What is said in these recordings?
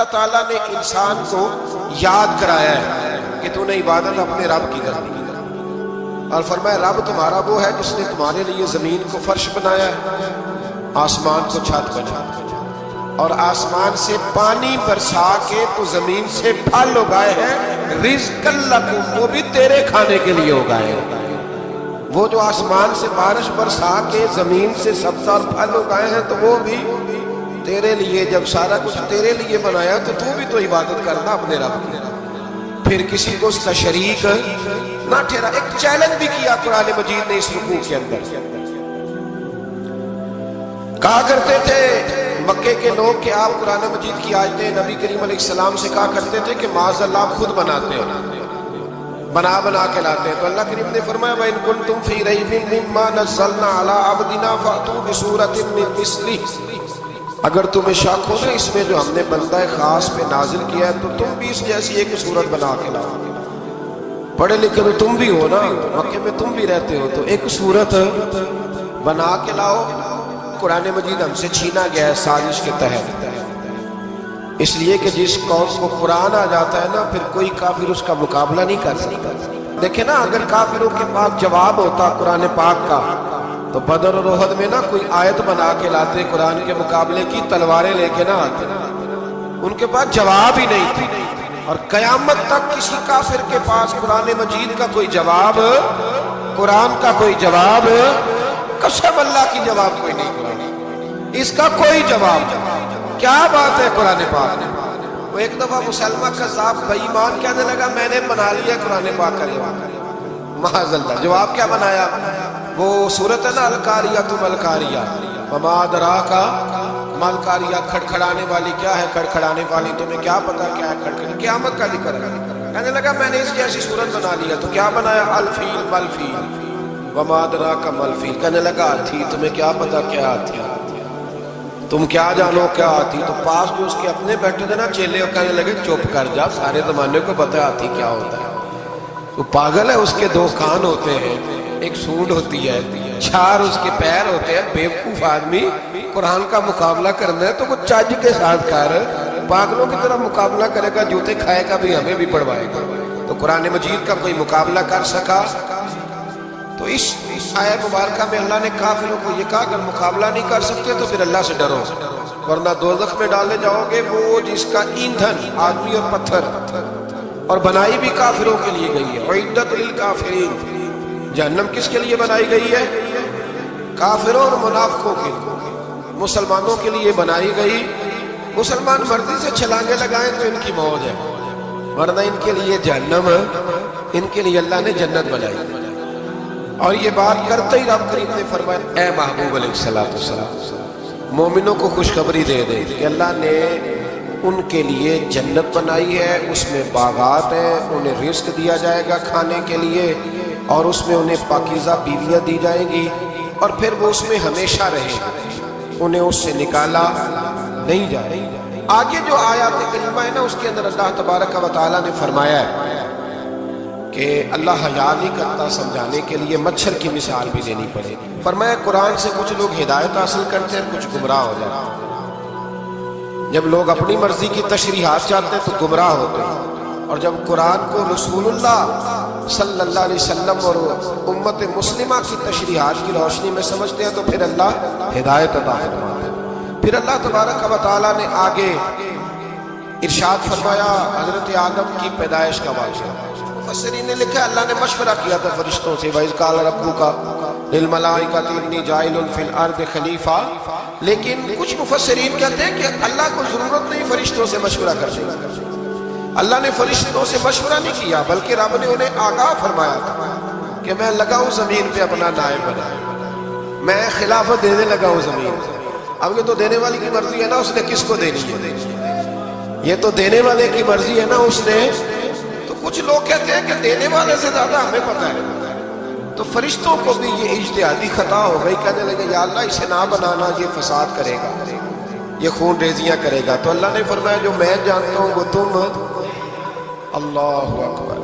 اللہ تعالیٰ نے انسان کو یاد کرایا ہے کہ تو نے عبادت اپنے رب کی کرنی ہے، اور فرمایا رب تمہارا وہ ہے جس نے تمہارے لیے زمین کو فرش بنایا ہے، آسمان کو چھت بنایا، اور آسمان سے پانی برسا کے تو زمین سے پھل اگائے ہیں، رزق لکم، وہ بھی تیرے کھانے کے لیے اگائے ہیں۔ وہ جو آسمان سے بارش برسا کے زمین سے سبز اور پھل اگائے ہیں تو وہ بھی تیرے لیے۔ جب سارا کچھ تیرے لیے بنایا تو بھی تو عبادت کرنا اپنے رب کی، پھر کسی کو اس کا شریک نہ ٹھہرا۔ ایک چیلنج بھی کیا قرآن مجید نے اس رکوع کے اندر، کہا کرتے تھے مکے کے لوگ کہ آپ قرآن مجید کی آیتیں نبی کریم علیہ السلام سے کہا کرتے تھے کہ معاذ اللہ آپ خود بناتے ہیں، بنا کے لاتے ہیں۔ تو اللہ کریم نے فرمایا وَإِن كُنتُمْ فِي رَيْبٍ مِّمَّا نَزَّلْنَا عَلَىٰ عَبْدِنَا فَأْتُوا بِسُورَةٍ مِّن مِّثْلِهِ، اگر تمہیں شک ہو نا اس میں جو ہم نے بندہ خاص پہ نازل کیا ہے تو تم بھی اس جیسی ایک صورت بنا کے لاؤ۔ پڑھے لکھے تو تم بھی ہو نا، مکے میں تم بھی رہتے ہو، تو ایک صورت بنا کے لاؤ۔ قرآن مجید ہم سے چھینا گیا ہے سازش کے تحت، اس لیے کہ جس قوم کو قرآن آ جاتا ہے نا پھر کوئی کافر اس کا مقابلہ نہیں کر سکتا۔ دیکھیں نا اگر کافروں کے پاس جواب ہوتا قرآن پاک کا تو بدر اور احد میں نا کوئی آیت بنا کے لاتے قرآن کے مقابلے کی، تلواریں لے کے نہ آتے، ان کے پاس جواب ہی نہیں تھی۔ اور قیامت تک کسی کافر کے پاس قرآن مجید کا کوئی جواب، قرآن کا کوئی جواب، قسم اللہ کی جواب کوئی نہیں، اس کا کوئی جواب۔ کیا بات ہے قرآن پاک۔ وہ ایک دفعہ مسلمہ کذاب بے ایمان کہنے لگا میں نے بنا لیا قرآن پاک کا جواب، معاذ اللہ۔ جواب کیا بنایا؟ وہ سورت ہے نا القاریۃ ما القاریۃ وما ادراک ما القاریۃ، کھڑکھڑانے والی کیا ہے، کھڑکھڑانے والی تمہیں کیا پتا کیا ہے، کھڑکھڑانے قیامت کا ذکر ہے۔ کہنے لگا میں نے اس جیسی صورت بنا لیا، تو کیا بنایا؟ الفیل ملفیل وما ادراک ما الفیل۔ کہنے لگا ہاتھی، تمہیں کیا پتا کیا ہاتھی، تم کیا جانو کیا ہاتھی۔ تو پاس جو اس کے اپنے بیٹھے تھے نا چیلے، کہنے لگے چپ کر جا، سارے زمانے کو پتا ہے ہاتھی کیا ہوتا ہے۔ وہ پاگل ہے، اس کے دو کان ہوتے ہیں، ایک سونڈ ہوتی ہے، چار اس کے پیر ہوتے ہیں۔ بیوقوف آدمی قرآن کا مقابلہ کرنا ہے تو وہ چج کے ساتھ کر، پاگلوں کی طرح مقابلہ کرے گا، جوتے کھائے گا بھی ہمیں بھی پڑھوائے گا۔ تو قرآن مجید کا کوئی مقابلہ کر سکا؟ تو اس آیت مبارکہ میں اللہ نے کافروں کو یہ کہا اگر مقابلہ نہیں کر سکتے تو پھر اللہ سے ڈرو، ورنہ دوزخ میں ڈالے جاؤ گے، وہ جس کا ایندھن آدمی اور پتھر، اور بنائی بھی کافروں کے لیے گئی ہے۔ اعدت للکافرین، جہنم کس کے لیے بنائی گئی ہے؟ کافروں اور منافقوں کے، مسلمانوں کے لیے بنائی گئی۔ مسلمان مرضی سے چھلانگے لگائیں تو ان کی موج ہے، ورنہ ان کے لیے جہنم، ان کے لیے اللہ نے جنت بنائی۔ اور یہ بات کرتے ہی رب کریم نے فرمایا اے محبوب علیہ السلام، مومنوں کو خوشخبری دے دے کہ اللہ نے ان کے لیے جنت بنائی ہے، اس میں باغات ہیں، انہیں رزق دیا جائے گا کھانے کے لیے، اور اس میں انہیں پاکیزہ بیویاں دی جائیں گی، اور پھر وہ اس میں ہمیشہ رہیں گے، انہیں اس سے نکالا نہیں جائے گا۔ آگے جو آیات کریمہ ہے نا اس کے اندر اللہ تبارک و تعالیٰ نے فرمایا ہے کہ اللہ حیا نہیں کرتا سمجھانے کے لیے مچھر کی مثال بھی دینی پڑے۔ فرمایا قرآن سے کچھ لوگ ہدایت حاصل کرتے ہیں، کچھ گمراہ ہو جاتے ہیں۔ جب لوگ اپنی مرضی کی تشریحات چاہتے ہیں تو گمراہ ہوتے ہیں، اور جب قرآن کو رسول اللہ صلی اللہ علیہ وسلم اور امت مسلمہ کی تشریحات کی روشنی میں سمجھتے ہیں تو پھر اللہ ہدایت عطا فرماتا ہے۔ پھر اللہ تبارک و تعالیٰ نے آگے ارشاد فرمایا حضرت آدم کی پیدائش کا واقعہ۔ مفسرین نے لکھا اللہ نے مشورہ کیا تھا فرشتوں سے، وَإِذْ قَالَ رَبُّكَ لِلْمَلَائِكَةِ إِنِّي جَاعِلٌ فِي الْأَرْضِ خَلِيفَةً، لیکن کچھ مفسرین کہتے ہیں کہ اللہ کو ضرورت نہیں فرشتوں سے مشورہ کرنے کی۔ اللہ نے فرشتوں سے مشورہ نہیں کیا، بلکہ رب نے انہیں آگاہ فرمایا تھا کہ میں لگا ہوں زمین پہ اپنا نائب بنائے، میں خلافت دینے لگا ہوں زمین پہ۔ اب یہ تو دینے والی کی مرضی ہے نا، اس نے کس کو دینی ہے، یہ تو دینے والے کی مرضی ہے نا اس نے۔ تو کچھ لوگ کہتے ہیں کہ دینے والے سے زیادہ ہمیں پتہ ہے، تو فرشتوں کو بھی یہ اجتہادی خطا ہو گئی، کہنے لگے یا اللہ اسے نہ بنانا، یہ فساد کرے گا، یہ خون ریزیاں کرے گا۔ تو اللہ نے فرمایا جو میں جانتا ہوں وہ تم، اللہ اکبر۔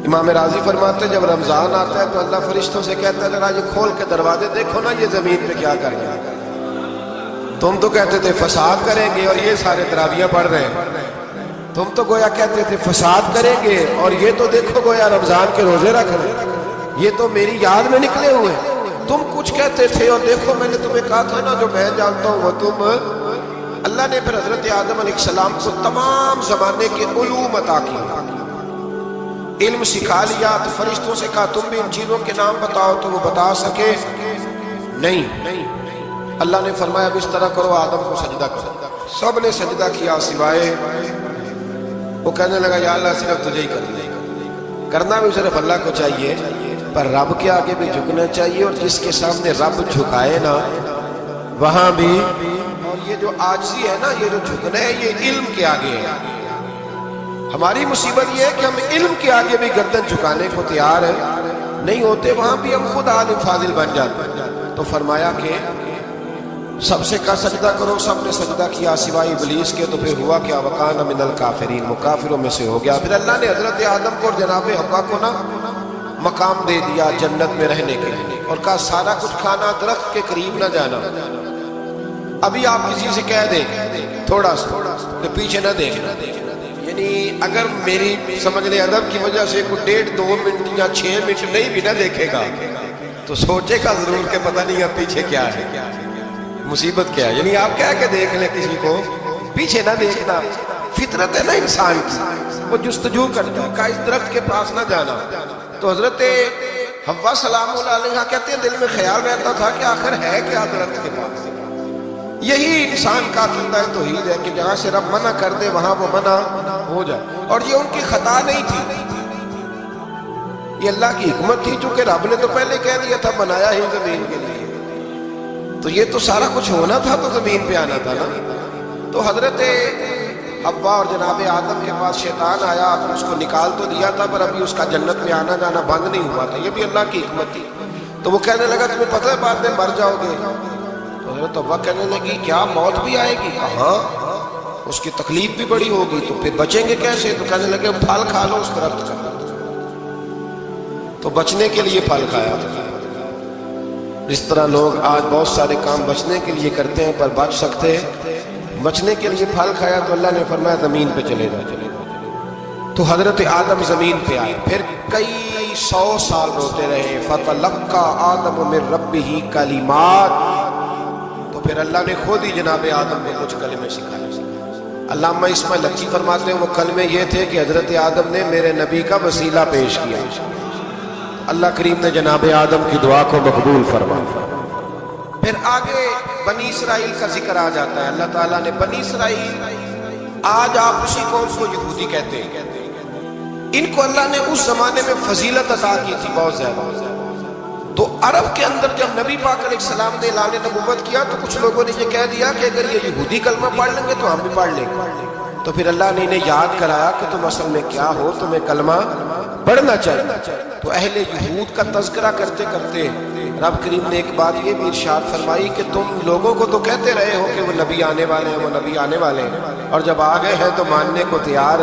امام راضی فرماتے جب رمضان آتا ہے تو اللہ فرشتوں سے کہتا ہے ذرا یہ کھول کے دروازے دیکھو نا یہ زمین پہ کیا کر گیا، تم تو کہتے تھے فساد کریں گے اور یہ سارے تراویحیں پڑھ رہے ہیں. تم تو گویا کہتے تھے فساد کریں گے اور یہ تو دیکھو گویا رمضان کے روزے رکھ رہے ہیں. یہ تو میری یاد میں نکلے ہوئے. تم کچھ کہتے تھے اور دیکھو میں نے تمہیں کہا تھا نا جو میں جانتا ہوں وہ تم. اللہ نے پھر حضرت آدم علیہ السلام کو تمام زمانے کے علوم عطا کی، علم سکھا لیا. تو فرشتوں سے کہا تم بھی ان چیزوں کے نام بتاؤ، تو وہ بتا سکے نہیں. اللہ نے فرمایا اب اس طرح کرو، آدم کو سجدہ کرو. سب نے سجدہ کیا سوائے وہ. کہنے لگا یا اللہ صرف تجھے ہی کرنا بھی صرف اللہ کو چاہیے، پر رب کے آگے بھی جھکنا چاہیے. اور جس کے سامنے رب جھکائے نا وہاں بھی. اور یہ جو عاجزی ہے نا، یہ جو جھکنا ہے، یہ علم کے آگے ہے. ہماری مصیبت یہ ہے کہ ہم علم کے آگے بھی گردن جھکانے کو تیار نہیں ہوتے، وہاں بھی ہم خود عالم فاضل بن جاتے. تو فرمایا کہ سب سے کا سجدہ کرو. سب نے سجدہ کیا سوائے ابلیس کے. تو پھر ہوا کیا؟ وکان من الکافرین، وہ کافروں میں سے ہو گیا. پھر اللہ نے حضرت آدم کو اور جناب حوا کو نا مقام دے دیا جنت میں رہنے کے لیے، اور کہا سارا کچھ کھانا، درخت کے قریب نہ جانا. ابھی آپ کسی سے کہہ دیں تھوڑا سا کہ پیچھے نہ دیکھنا، یعنی اگر میری سمجھ لیں ادب کی وجہ سے کوئی 1.5-2 منٹ یا 6 منٹ نہیں بھی نہ دیکھے گا تو سوچے گا ضرور کہ پتہ نہیں اب پیچھے کیا ہے، مصیبت کیا ہے. یعنی آپ کہہ کے دیکھ لیں کسی کو، پیچھے نہ دیکھنا. فطرت ہے نا انسان کی، وہ جستجو کرتا ہے کہ اس درخت کے پاس نہ جانا. تو حضرت حوا سلام اللہ علیہ کہتے ہیں دل میں خیال رہتا تھا کہ آخر ہے کیا درخت کے پاس. یہی انسان کا عقیدہ توحید ہے کہ جہاں سے رب منع کر دے وہاں وہ منع ہو جائے. اور یہ ان کی خطا نہیں تھی، یہ اللہ کی حکمت تھی، چونکہ رب نے تو پہلے کہہ دیا تھا بنایا ہی زمین کے لیے، تو یہ تو سارا کچھ ہونا تھا تو زمین پہ آنا تھا نا. تو حضرت حوا اور جناب آدم کے پاس شیطان آیا، اس کو نکال تو دیا تھا پر ابھی اس کا جنت میں آنا جانا بند نہیں ہوا تھا. یہ بھی اللہ کی حکمت تھی. تو وہ کہنے لگا تمہیں پتہ ہے بعد میں مر جاؤ گے. تو حضرت حوا کہنے لگی کیا موت بھی آئے گی؟ ہاں، اس کی تکلیف بھی بڑی ہوگی، تو پھر بچیں گے کیسے؟ تو کہنے لگے پھل کھا لو اس درخت کا. تو بچنے کے لیے پھل کھایا. اس طرح لوگ آج بہت سارے کام بچنے کے لیے کرتے ہیں پر بچ سکتے ہیں. بچنے کے لیے پھل کھایا تو اللہ نے فرمایا زمین پہ چلے جا. تو حضرت آدم زمین پہ آئے، پھر کئی 100 سال روتے رہے. فَتَلَقَّى آدَمُ مِن رَبِّهِ کَلِمَاتٍ، تو پھر اللہ نے خود ہی جناب آدم کو کچھ کلمے سکھائے. علامہ اسماعیل لکھی فرماتے ہیں وہ کلمے یہ تھے کہ حضرت آدم نے میرے نبی کا وسیلہ پیش کیا. اللہ کریم نے جناب آدم کی دعا کو مقبول فرمایا. پھر آگے بنی اسرائیل کا ذکر آ جاتا ہے. اللہ تعالیٰ نے بنی اسرائیل، آج آپ اسی قوم کو یہودی کہتے ہیں، ان کو اللہ نے اس زمانے میں فضیلت عطا کی تھی بہت زیادہ. تو عرب کے اندر جب نبی پاک علیہ السلام نے اعلان نبوت کیا تو کچھ لوگوں نے یہ کہہ دیا کہ اگر یہ یہودی کلمہ پڑھ لیں گے تو ہم بھی پڑھ لیں گے. تو پھر اللہ نے انہیں یاد کرایا کہ تم اصل میں کیا ہو، تمہیں کلمہ پڑھنا چاہیے. تو اہل یہود کا تذکرہ کرتے کرتے رب کریم نے ایک بات یہ بھی ارشاد فرمائی کہ تم لوگوں کو تو کہتے رہے ہو کہ وہ نبی آنے والے ہیں، وہ نبی آنے والے ہیں، اور جب آ گئے ہیں تو ماننے کو تیار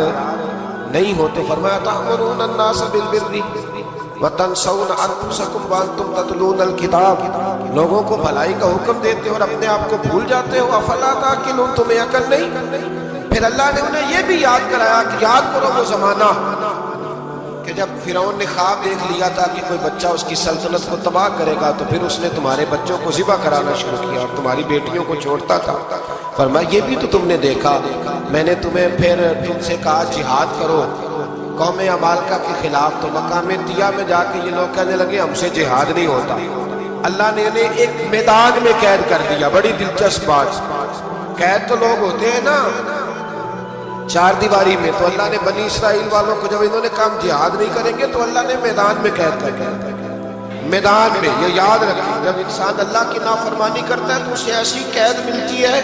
نہیں ہوتے. فرمایا تأمرون الناس بالبر وتنسون انفسکم وانتم تتلون الکتاب، لوگوں کو بھلائی کا حکم دیتے ہو اور اپنے آپ کو بھول جاتے ہو. افلا تعقلون، تمہیں عقل نہیں؟ پھر اللہ نے انہیں یہ بھی یاد کرایا کہ یاد کرو وہ زمانہ کہ جب فرعون نے خواب دیکھ لیا تھا کہ کوئی بچہ اس کی سلطنت کو تباہ کرے گا، تو پھر اس نے تمہارے بچوں کو ذبح کرانا شروع کیا اور تمہاری بیٹیوں کو چھوڑتا تھا. فرمایا یہ بھی تو تم نے دیکھا. میں نے تمہیں پھر تم سے کہا جہاد کرو قوم عمالقہ کے خلاف، تو مقام طیہ میں جا کے یہ لوگ کہنے لگے ہم سے جہاد نہیں ہوتا. اللہ نے انہیں ایک میدان میں قید کر دیا. بڑی دلچسپ بات، قید تو لوگ ہوتے ہیں نا 4 دیواری میں، تو اللہ نے بنی اسرائیل والوں کو جب انہوں نے کہا جہاد نہیں کریں گے تو اللہ نے میدان میں قید کر دیا. میدان میں، یہ یاد رکھیں جب انسان اللہ کی نافرمانی کرتا ہے تو اسے ایسی قید ملتی ہے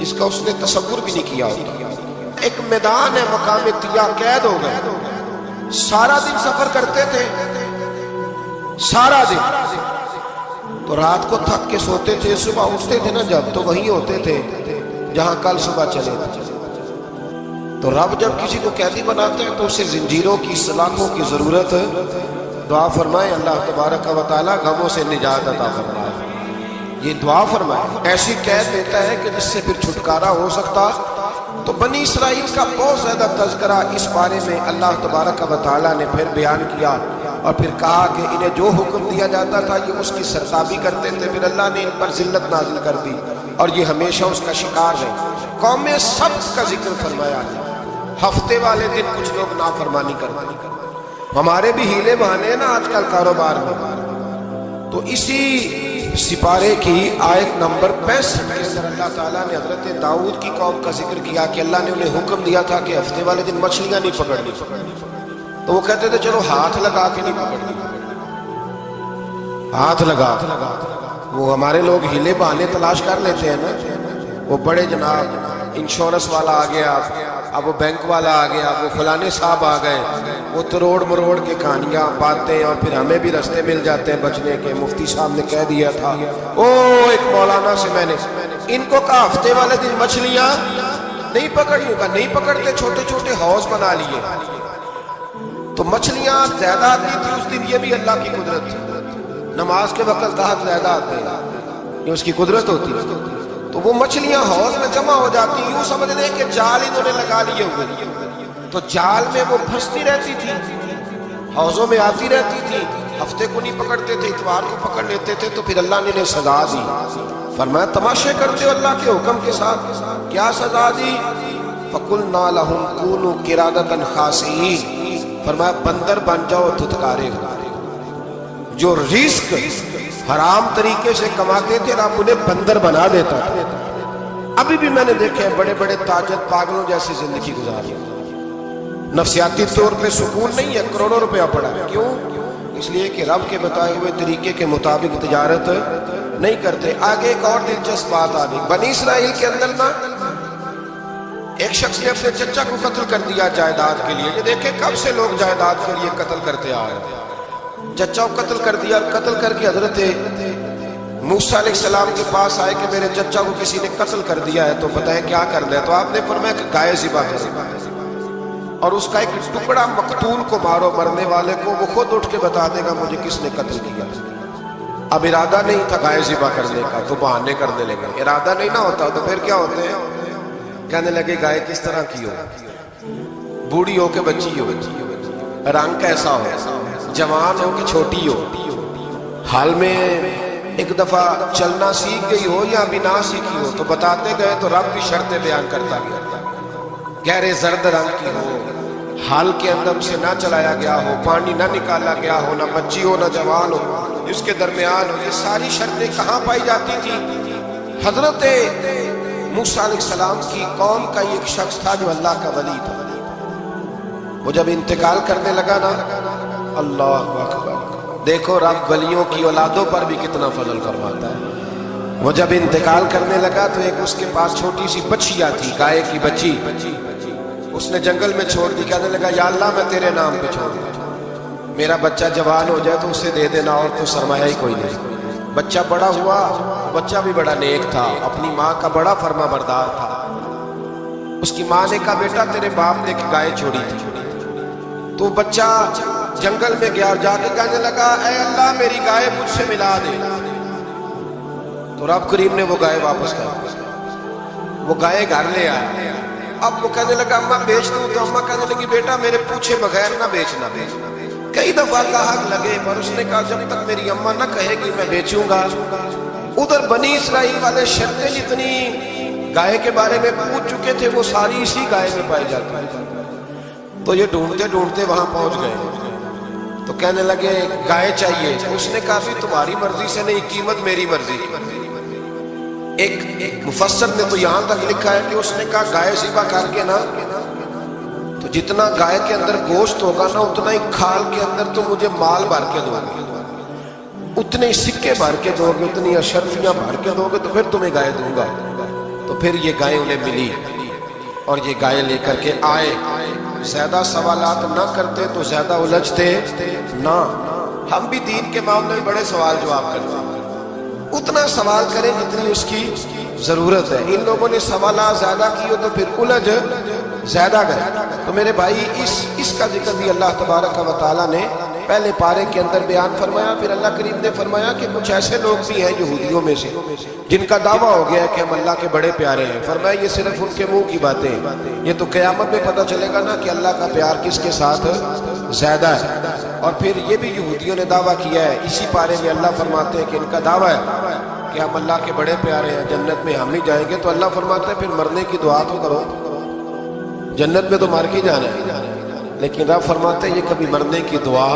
جس کا اس نے تصور بھی نہیں کیا ہوتا. ایک میدان ہے مقام طیہ، قید ہو گئے. سارا دن سفر کرتے تھے، سارا دن، تو رات کو تھک کے سوتے تھے، صبح اٹھتے تھے نا جب تو وہیں ہوتے تھے جہاں کل صبح چلے تھے. تو رب جب کسی کو قیدی بناتے ہیں تو اسے زنجیروں کی، سلاخوں کی ضرورت. دعا فرمائیں اللہ تبارک و تعالی غموں سے نجات عطا فرمائے. یہ دعا فرمائے، ایسی قید دیتا ہے کہ جس سے پھر چھٹکارا ہو سکتا۔ تو بنی اسرائیل کا بہت زیادہ تذکرہ اس بارے میں اللہ تبارک و تعالیٰ نے پھر بیان کیا، اور پھر کہا کہ انہیں جو حکم دیا جاتا تھا یہ اس کی سرتابی کرتے تھے، پھر اللہ نے ان پر ذلت نازل کر دی اور یہ ہمیشہ اس کا شکار رہے۔ قوم سبت کا ذکر فرمایا، ہفتے والے دن کچھ لوگ نافرمانی کرتے، ہمارے بھی ہیلے بہانے ہیں نا آج کل کاروبار میں۔ تو اسی سپارے کی آیت نمبر 65 کے اندر اللہ تعالیٰ نے حضرت داؤد کی قوم کا ذکر کیا کہ اللہ نے انہیں حکم دیا تھا کہ ہفتے والے دن مچھلیاں نہیں پکڑنی، تو وہ کہتے تھے چلو ہاتھ لگا کے نہیں پکڑنی، ہاتھ لگا۔ وہ ہمارے لوگ ہیلے بہانے تلاش کر لیتے ہیں نا، وہ بڑے جناب انشورنس والا آ گیا، اب وہ بینک والا آ گیا، وہ فلانے صاحب آ گئے، وہ تروڑ مروڑ کے کہانیاں باتیں، اور پھر ہمیں بھی رستے مل جاتے ہیں بچنے کے۔ مفتی صاحب نے کہہ دیا تھا، ایک مولانا سے میں نے ان کو کہا ہفتے والے دن مچھلیاں نہیں پکڑی، کا نہیں پکڑتے، چھوٹے چھوٹے حوض بنا لیے۔ تو مچھلیاں زیادہ آتی تھی اس دن، یہ بھی اللہ کی قدرت تھی۔ نماز کے وقت گاہک زیادہ آتے ہیں، یہ اس کی قدرت ہوتی ہے۔ تو وہ مچھلیاں حوض میں جمع ہو جاتی، یوں سمجھ لیں کہ جال انہوں نے لگا لیے ہوئے، تو جال میں وہ پھنستی رہتی تھی، حوضوں میں آتی رہتی تھی۔ ہفتے کو نہیں پکڑتے تھے، اتوار کو پکڑ لیتے تھے، تو پھر اللہ نے انہیں سزا دی۔ فرمایا تماشے کرتے ہو اللہ کے حکم کے ساتھ، کیا سزا دی؟ فَقُلْنَا لَهُمْ كُونُوا قِرَادَةً خَاسِئِينَ، فرمایا بندر بن جاؤ دھتکارے ہو۔ جو رزق حرام طریقے سے کماتے تھے رب انہیں بندر بنا دیتا تھا۔ ابھی بھی میں نے دیکھے بڑے بڑے تاجر پاگلوں جیسی زندگی گزاری، نفسیاتی طور پہ سکون نہیں ہے، کروڑوں روپیہ پڑا ہے۔ کیوں؟ اس لیے کہ رب کے بتائے ہوئے طریقے کے مطابق تجارت نہیں کرتے۔ آگے ایک اور دلچسپ بات آ گئی، بنی اسرائیل کے اندر نا ایک شخص نے اپنے چچا کو قتل کر دیا جائیداد کے لیے۔ یہ دیکھیں کب سے لوگ جائیداد کے لیے قتل کرتے آ رہے ہیں۔ چچا کو قتل کر دیا، قتل کر کے حضرت موسیٰ علیہ السلام کے پاس آئے کہ میرے چچا کو کسی نے قتل کر دیا ہے، تو بتائیں کیا کرنا ہے؟ تو آپ نے فرمایا کہ گائے ذبح کرو، اور اس کا ایک ٹکڑا مقتول کو مارو، مرنے والے کو، وہ خود اٹھ کے بتا دے گا مجھے کس نے قتل کیا۔ اب ارادہ نہیں تھا گائے ذبح کرنے کا، تو بہانے کرنے لگے۔ ارادہ نہیں نہ ہوتا تو پھر کیا ہوتے ہیں؟ کہنے لگے گائے کس طرح کی ہو، بوڑھی ہو کہ بچی ہو، رنگ کیسا ہو، جوان ہو کہ چھوٹی ہو، حال میں ایک دفعہ چلنا سیکھ گئی ہو یا ابھی نہ سیکھی ہو۔ تو بتاتے گئے تو رب بھی شرطیں بیان کرتا گیا، گہرے زرد رنگ کی ہو، حال کے اندر سے نہ چلایا گیا ہو، پانی نہ نکالا گیا ہو، نہ بچی ہو نہ جوان ہو، اس کے درمیان ہو۔ یہ ساری شرطیں کہاں پائی جاتی تھی؟ حضرت موسیٰ علیہ السلام کی قوم کا ایک شخص تھا جو اللہ کا ولی تھا، وہ جب انتقال کرنے لگا نا، اللہ اکبر، دیکھو رب ولیوں کی اولادوں پر بھی کتنا فضل فرماتا ہے۔ وہ جب انتقال کرنے لگا تو ایک اس کے پاس چھوٹی سی بچیا تھی، گائے کی بچی، اس نے جنگل میں چھوڑ دی۔ کہنے لگا یا اللہ میں تیرے نام پہ چھوڑ دوں، میرا بچہ جوان ہو جائے تو اسے دے دینا، اور تو سرمایہ ہی کوئی نہیں۔ بچہ بڑا ہوا، بچہ بھی بڑا نیک تھا، اپنی ماں کا بڑا فرما بردار تھا۔ اس کی ماں نے کہا بیٹا تیرے باپ نے گائے چھوڑی تھی، تو بچہ جنگل میں گیا اور جا کے کہنے لگا اے اللہ میری گائے مجھ سے ملا دے۔ تو رب کریم نے وہ گائے واپس کر، وہ گائے گھر لے آیا۔ اب وہ کہنے لگا اماں بیچ دوں، تو اماں کہنے لگی بیٹا میرے پوچھے بغیر نہ بیچنا۔ کئی دفعہ کہا لگے پر اس نے کہا جب تک میری اماں نہ کہے گی میں بیچوں گا۔ ادھر بنی اسرائیل والے شرطیں جتنی گائے کے بارے میں پوچھ چکے تھے وہ ساری اسی گائے میں پائی جاتی ہے۔ تو یہ ڈھونڈتے ڈھونڈتے وہاں پہنچ گئے، تو کہنے لگے گائے چاہیے۔ اس نے کہا بھی تمہاری مرضی سے نہیں، قیمت میری مرضی۔ ایک مفسر نے تو یہاں تک لکھا ہے کہ اس نے کہا گائے ذبح کر کے نا، تو جتنا گائے کے اندر گوشت ہوگا نا اتنا ہی کھال کے اندر تو مجھے مال بھر کے دو گے، اتنے سکے بھر کے دو گے، اتنی اشرفیاں بھر کے دو گے تو پھر تمہیں گائے دوں گا۔ تو پھر یہ گائے انہیں ملی اور یہ گائے لے کر کے آئے۔ زیادہ سوالات نہ کرتے تو زیادہ الجھتے نہ۔ ہم بھی دین کے معاملے میں بڑے سوال جواب کرتے ہیں، اتنا سوال کریں جتنی اس کی ضرورت ہے۔ ان لوگوں نے سوالات زیادہ کیے تو پھر الجھ زیادہ گئے۔ تو میرے بھائی اس کا ذکر بھی اللہ تبارک و تعالیٰ نے پہلے پارے کے اندر بیان فرمایا. پھر اللہ کریم نے فرمایا کہ کچھ ایسے لوگ بھی ہیں یہودیوں میں سے جن کا دعویٰ ہو گیا ہے کہ ہم اللہ کے بڑے پیارے ہیں. فرمایا یہ صرف ان کے منہ کی باتیں ہیں, یہ تو قیامت میں پتہ چلے گا نا کہ اللہ کا پیار کس کے ساتھ زیادہ ہے. اور پھر یہ بھی یہودیوں نے دعویٰ کیا ہے, اسی پارے میں اللہ فرماتے ہیں کہ ان کا دعویٰ ہے کہ ہم اللہ کے بڑے پیارے ہیں, جنت میں ہم ہی جائیں گے. تو اللہ فرماتے ہیں پھر مرنے کی دعا تو کرو, جنت میں تو مر کے جانا ہے. لیکن رب فرماتے ہیں یہ کبھی مرنے کی دعا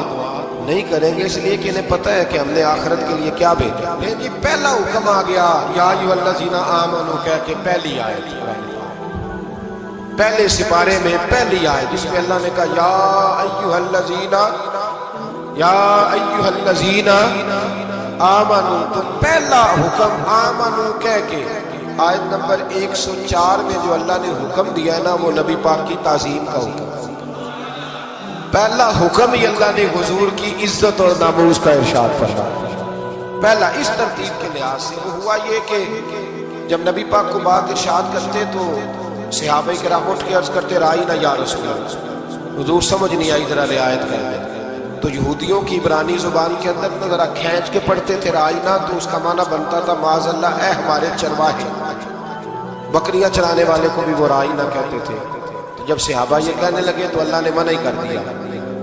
نہیں کریں گے, اس لیے کہ انہیں پتہ ہے کہ ہم نے آخرت کے لیے کیا بھیجا. جی پہلا حکم آ گیا یا ایھا الذین آمنوا کہہ کے پہلی آیت, پہلے سپارے میں پہلی آیت جس میں اللہ نے کہا یا ایھا الذین آمنوا. تو پہلا حکم آمنوا کہہ کے آیت نمبر 104 میں جو اللہ نے حکم دیا ہے نا وہ نبی پاک کی تعظیم کا حکم. پہلا حکم ہی اللہ نے حضور کی عزت اور ناموس کا ارشاد فرمایا. پہلا اس ترتیب کے لحاظ سے وہ ہوا یہ کہ جب نبی پاک کو بات ارشاد کرتے تو صحابہ کرام اٹھ کے عرض کرتے رائینا یا رسول اللہ, حضور سمجھ نہیں آئی ذرا رعایت کر دیں. تو یہودیوں کی عبرانی زبان کے اندر ذرا کھینچ کے پڑھتے تھے رائینا, تو اس کا معنی بنتا تھا معاذ اللہ اے ہمارے چرواہے. بکریاں چرانے والے کو بھی وہ رائینا کہتے تھے. تو جب صحابہ یہ کہنے لگے تو اللہ نے منع ہی کر دیا.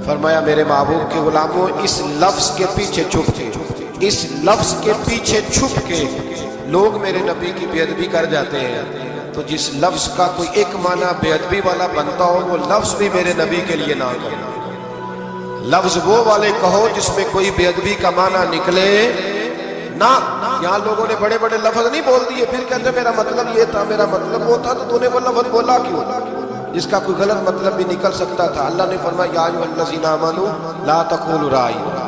فرمایا میرے محبوب کے غلاموں اس لفظ کے پیچھے چھپ کے, اس لفظ کے پیچھے چھپ کے لوگ میرے نبی کی بے ادبی کر جاتے ہیں. تو جس لفظ کا کوئی ایک معنی بے ادبی والا بنتا ہو وہ لفظ بھی میرے نبی کے لیے نہ کرنا. لفظ وہ والے کہو جس میں کوئی بے ادبی کا معنی نکلے نہ. یہاں لوگوں نے بڑے بڑے لفظ نہیں بول دیے پھر کہتے میرا مطلب یہ تھا, میرا مطلب وہ تھا, تو تو نے وہ لفظ بولا کیوں جس کا کوئی غلط مطلب بھی نکل سکتا تھا. اللہ نے فرمایا یا ایھا الذین آمنوا لا تقولوا رائینا,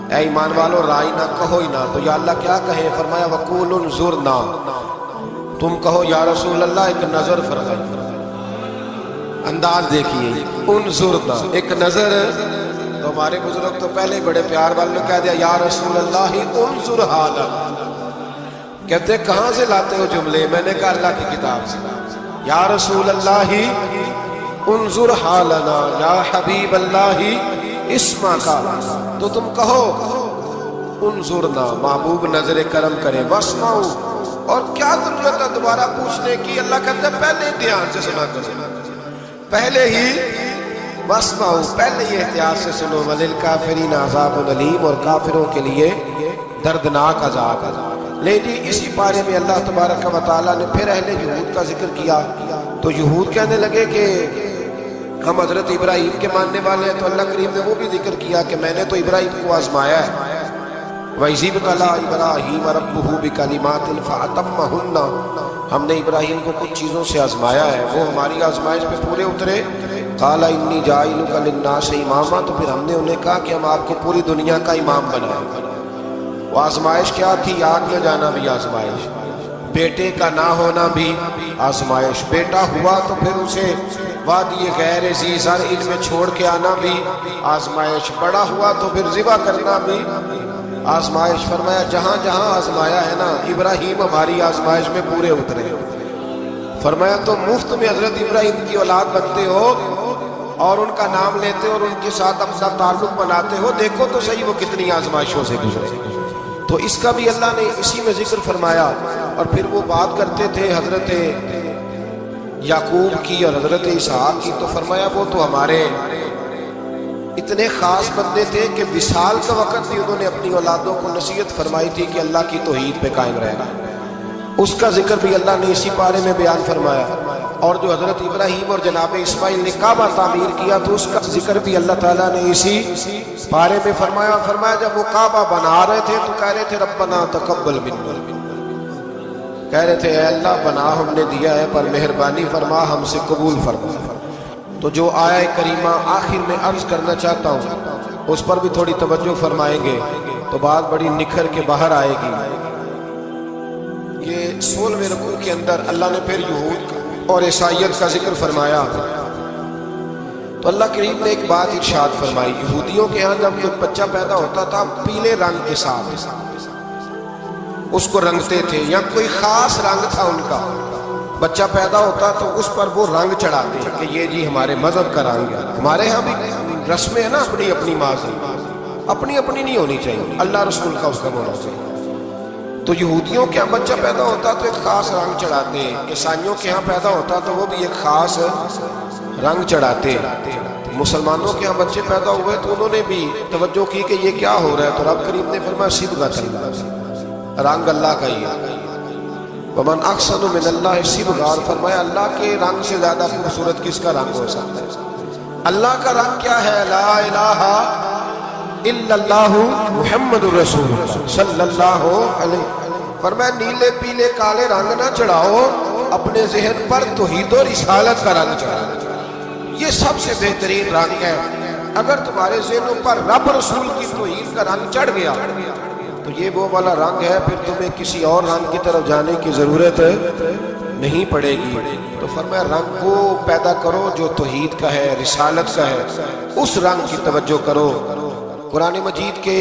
اے ایمان والو رائینا کہو ہی نہ. تو یا اللہ کیا کہیں؟ فرمایا وقولوا انظرنا, تم کہو یا رسول اللہ ایک نظر فرمائیے. انداز دیکھیے, انظرنا ایک نظر. تو ہمارے بزرگ تو پہلے ہی بڑے پیار والے نے کہہ دیا یا رسول اللہ انظر حالنا. کہتے کہاں سے لاتے ہو جملے؟ میں نے کہا اللہ کی کتاب سے. یا رسول اللہ انظر حالنا یا حبیب اللہ اسما کا. تو تم کہو انظرنا, محبوب نظر کرم کرے, واسمعوا. اور کیا ضرورت ہے دوبارہ پوچھنے کی؟ اللہ کہتے ہیں پہلے ہی دھیان سے سنا کرو, پہلے ہی واسمعوا, پہلے ہی احتیاط سے سنو. وللکافرین عذاب علیم, اور کافروں کے لیے دردناک عذاب ہے. لے جی اسی پارے میں اللہ تبارک و تعالیٰ نے پھر اہل یہود کا ذکر کیا. تو یہود کہنے لگے کہ ہم حضرت ابراہیم کے ماننے والے ہیں. تو اللہ کریم نے وہ بھی ذکر کیا کہ میں نے تو ابراہیم کو آزمایا ہے. وَإِذِ ابْتَلَىٰ إِبْرَاهِيمَ رَبُّهُ بِكَلِمَاتٍ فَأَتَمَّهُنَّ, ہم نے ابراہیم کو کچھ چیزوں سے آزمایا ہے, وہ ہماری آزمائش پہ پورے اترے. قَالَ إِنِّي جَاعِلُكَ لِلنَّاسِ إِمَامًا, تو پھر ہم نے انہیں کہا کہ ہم آپ کو پوری دنیا کا امام بنائیں. وہ آزمائش کیا تھی؟ آگ میں جانا بھی آزمائش, بیٹے کا نہ ہونا بھی آزمائش, بیٹا ہوا تو پھر اسے وادی غیر ذی زرع میں چھوڑ کے آنا بھی آزمائش, بڑا ہوا تو پھر ذبح کرنا بھی آزمائش. فرمایا جہاں جہاں آزمایا ہے نا ابراہیم ہماری آزمائش میں پورے اترے. فرمایا تو مفت میں حضرت ابراہیم کی اولاد بنتے ہو اور ان کا نام لیتے ہو اور ان کے ساتھ اپنا تعلق بناتے ہو, دیکھو تو صحیح وہ کتنی آزمائشوں سے گزرے. تو اس کا بھی اللہ نے اسی میں ذکر فرمایا. اور پھر وہ بات کرتے تھے حضرت یعقوب کی اور حضرت اسحاق کی. تو فرمایا وہ تو ہمارے اتنے خاص بندے تھے کہ وصال کا وقت بھی انہوں نے اپنی اولادوں کو نصیحت فرمائی تھی کہ اللہ کی توحید پہ قائم رہنا. اس کا ذکر بھی اللہ نے اسی پارے میں بیان فرمایا. اور جو حضرت ابراہیم اور جناب اسماعیل نے کعبہ تعمیر کیا تو اس کا ذکر بھی اللہ تعالیٰ نے اسی پارے میں فرمایا. فرمایا جب وہ کعبہ بنا رہے تھے تو کہہ رہے تھے ربنا تقبل منا, کہہ رہے تھے اے اللہ بنا ہم نے دیا ہے پر مہربانی فرما ہم سے قبول فرما. تو جو آیہ کریمہ آخر میں عرض کرنا چاہتا ہوں اس پر بھی تھوڑی توجہ فرمائیں گے تو بات بڑی نکھر کے باہر آئے گی. یہ 16ویں رکوع کے اندر اللہ نے پھر یہود اور عیسائیت کا ذکر فرمایا. تو اللہ کریم نے ایک بات ارشاد فرمائی. یہودیوں کے ہاں جب کوئی بچہ پیدا ہوتا تھا پیلے رنگ کے ساتھ اس کو رنگتے تھے, یا کوئی خاص رنگ تھا ان کا. بچہ پیدا ہوتا تو اس پر وہ رنگ چڑھاتے کہ یہ جی ہمارے مذہب کا رنگ ہے. ہمارے ہاں بھی رسمیں ہیں نا اپنی اپنی ماضی. اپنی اپنی نہیں ہونی چاہیے، اللہ رسول کا حکم ہونا چاہیے۔ تو یہودیوں کے یہاں بچہ پیدا ہوتا تو ایک خاص رنگ چڑھاتے، عیسائیوں کے یہاں پیدا ہوتا تو وہ بھی ایک خاص رنگ چڑھاتے۔ مسلمانوں کے یہاں بچے پیدا ہوئے تو انہوں نے بھی توجہ کی کہ یہ کیا ہو رہا ہے، تو رب کریم نے فرمایا صبغۃ اللہ، رنگ اللہ کا ہی ہے۔ ومن احسن من اللہ صبغۃ، اور فرمایا اللہ کے رنگ سے زیادہ خوبصورت کس کا رنگ ہو سکتا ہے؟ اللہ کا رنگ کیا ہے؟ لا الہ الا اللہ محمد الرسول اللہ صلی اللہ علیہ وسلم۔ فرمایا نیلے پیلے کالے رنگ نہ چڑھاؤ، اپنے ذہن پر توحید و رسالت کا رنگ چڑھاؤ، یہ سب سے بہترین رنگ ہے۔ اگر تمہارے ذہنوں پر رب رسول کی توحید کا رنگ چڑھ گیا تو یہ وہ والا رنگ ہے، پھر تمہیں کسی اور رنگ کی طرف جانے کی ضرورت نہیں پڑے گی۔ تو فرمایا رنگ وہ پیدا کرو جو توحید کا ہے، رسالت کا ہے، اس رنگ کی توجہ کرو۔ قرآن مجید کے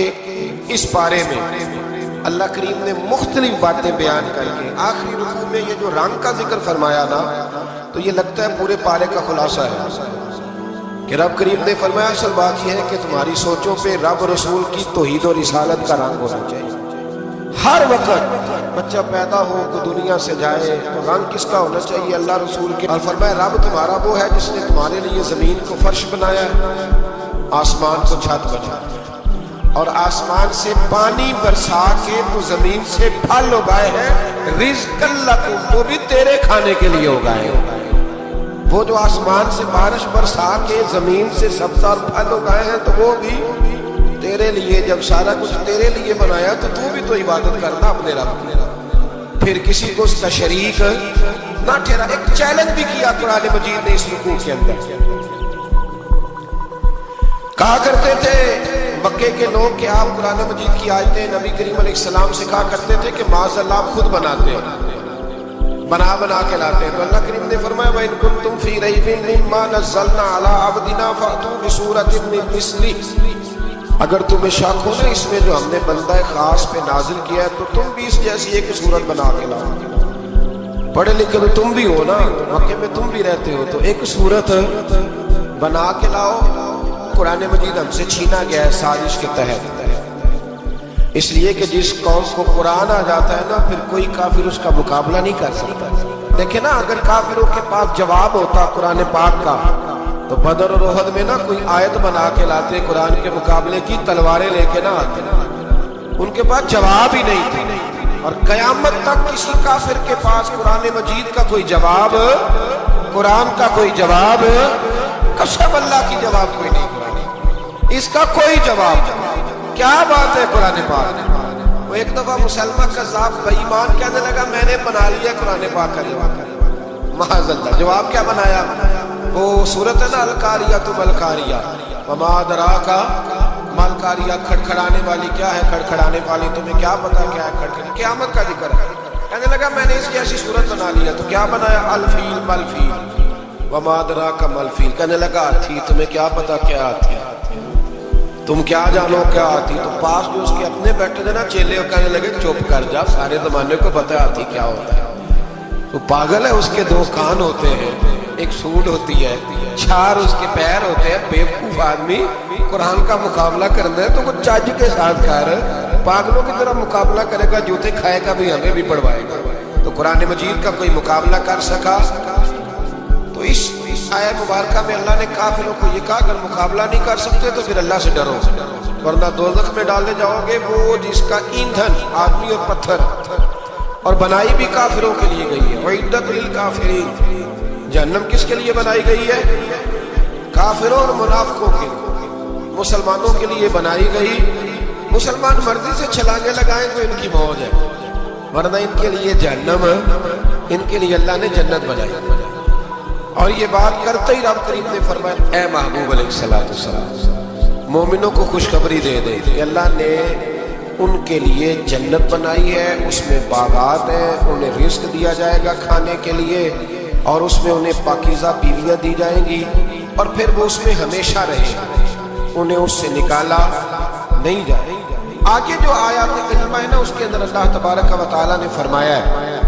اس پارے میں اللہ کریم نے مختلف باتیں بیان کر کے آخری رکوع میں یہ جو رنگ کا ذکر فرمایا نا، تو یہ لگتا ہے پورے پارے کا خلاصہ ہے کہ رب کریم نے فرمایا اصل بات یہ ہے کہ تمہاری سوچوں پہ رب رسول کی توحید و رسالت کا رنگ ہونا چاہیے۔ ہر وقت بچہ پیدا ہو تو دنیا سے جائے تو رنگ کس کا ہونا چاہیے؟ اللہ رسول کے۔ اور فرمایا رب تمہارا وہ ہے جس نے تمہارے لیے زمین کو فرش بنایا ہے، آسمان کو چھت بنایا، اور آسمان سے پانی برسا کے تو زمین سے پھل اگائے ہیں، رزق لکم، وہ بھی تیرے کھانے کے لیے اگائے ہیں۔ وہ جو آسمان سے بارش برسا کے زمین سے سبزہ اور پھل اگائے ہیں تو وہ بھی تیرے لیے۔ جب سارا کچھ تیرے لیے بنایا تو تو بھی تو عبادت کرنا اپنے رب کی، پھر کسی کو اس کا شریک نہ ٹھہرا۔ ایک چیلنج بھی کیا قرآن مجید نے اس رکوع کے اندر، کہا کرتے تھے مکے کے لوگ کہ آپ قرآن مجید کی آیتیں نبی کریم علیہ السلام سے کہا کرتے تھے کہ معاذ اللہ آپ خود بناتے ہیں، بنا کے لاتے ہیں۔ تو اللہ کریم نے فرمایا وَإِن كُنتُمْ فِي رَيْبٍ مِّمَّا نَزَّلْنَا عَلَىٰ عَبْدِنَا فَأْتُوا بِسُورَةٍ مِّن مِّثْلِهِ، اگر تمہیں شک ہو نا اس میں جو ہم نے بندہ خاص پہ نازل کیا ہے تو تم بھی اس جیسی ایک صورت بنا کے لاؤ۔ پڑھے لکھے تو تم بھی ہو نا، مکے میں تم بھی رہتے ہو، تو ایک صورت بنا کے لاؤ۔ قرآن مجید ہم سے چھینا گیا ہے سازش کے تحت، اس لیے کہ جس قوم کو قرآن آ جاتا ہے نا پھر کوئی کافر اس کا مقابلہ نہیں کر سکتا۔ دیکھیں نا اگر کافروں کے پاس جواب ہوتا قرآن پاک کا تو بدر اور احد میں نا کوئی آیت بنا کے لاتے قرآن کے مقابلے کی، تلواریں لے کے نہ آتے، ان کے پاس جواب ہی نہیں تھے۔ اور قیامت تک کسی کافر کے پاس قرآن مجید کا کوئی جواب، قرآن کا کوئی جواب، قسم اللہ کی جواب کوئی نہیں، اس کا کوئی جواب۔ کیا بات ہے قرآن پاک۔ وہ ایک دفعہ مسلمہ کذاب بے ایمان کہنے لگا میں نے بنا لیا قرآن پاک کا جواب، معاذ اللہ۔ جواب کیا بنایا؟ وہ سورت ہے نا القاریۃ مالقاریہ، وما ادراک مالقاریہ، کھڑکھڑانے والی کیا ہے؟ کھڑکھڑانے والی تمہیں کیا پتا کیا ہے؟ کھڑکھڑانے قیامت کا ذکر ہے۔ کہنے لگا میں نے اس جیسی صورت بنا لیا، تو کیا بنایا؟ الفیل مالفیل، وما ادراک مالفیل۔ کہنے لگا ہاتھی، تمہیں کیا پتا کیا ہاتھی، تم کیا جانو کیا ہاتھی؟ تو پاس جو اس کے اپنے بیٹھے تھے نا چیلے، اور کہنے لگے چپ کر جا، سارے زمانے کو پتا ہے ہاتھی کیا ہوتا ہے۔ تو پاگل ہے، اس کے دو کان ہوتے ہیں، ایک سونڈ ہوتی ہے، چار اس کے پیر ہوتے ہیں۔ بیوقوف آدمی قرآن کا مقابلہ کرنا ہے تو وہ چج کے ساتھ کر پاگلوں کی طرح مقابلہ کرے گا، جوتے کھائے گا بھی ہمیں بھی پڑھوائے گا۔ تو قرآن مجید کا کوئی مقابلہ کر سکا؟ تو اس آیت مبارکہ میں اللہ نے کافروں کو یہ کہا اگر مقابلہ نہیں کر سکتے تو پھر اللہ سے ڈرو، ورنہ دوزخ میں ڈالے جاؤ گے، وہ جس کا ایندھن آدمی اور پتھر، اور بنائی بھی کافروں کے لیے گئی ہے۔ وَعِدَّتْ لِلْكَافِرِينَ، جہنم کس کے لیے بنائی گئی ہے؟ کافروں اور منافقوں کے لیے، مسلمانوں کے لیے بنائی گئی۔ مسلمان مرضی سے چھلانگے لگائیں تو ان کی موج ہے، ورنہ ان کے لیے جہنم، ان کے لیے اللہ نے جنت بنائی۔ اور یہ بات کرتے ہی رب کریم نے فرمایا اے محبوب علیہ السلام مومنوں کو خوشخبری دے دے کہ اللہ نے ان کے لیے جنت بنائی ہے، اس میں باغات ہیں، انہیں رزق دیا جائے گا کھانے کے لیے، اور اس میں انہیں پاکیزہ بیویاں دی جائیں گی، اور پھر وہ اس میں ہمیشہ رہیں، انہیں اس سے نکالا نہیں جائے۔ آگے جو آیات کریمہ ہے نا اس کے اندر اللہ تبارک و تعالیٰ نے فرمایا ہے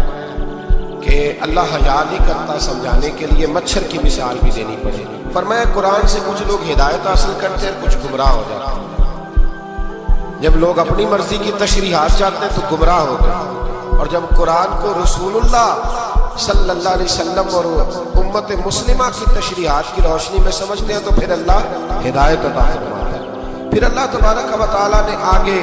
کہ اللہ حیا نہیں کرتا، سمجھانے کے لیے مچھر کی مثال بھی دینی پڑے۔ فرمایا قرآن سے کچھ لوگ ہدایت حاصل کرتے ہیں، کچھ گمراہ ہو جاتے ہیں۔ جب لوگ اپنی مرضی کی تشریحات چاہتے ہیں تو گمراہ ہوتے ہیں، اور جب قرآن کو رسول اللہ صلی اللہ علیہ وسلم اور امت مسلمہ کی تشریحات کی روشنی میں سمجھتے ہیں تو پھر اللہ ہدایت عطا فرماتا ہے۔ پھر اللہ تبارک و تعالیٰ نے آگے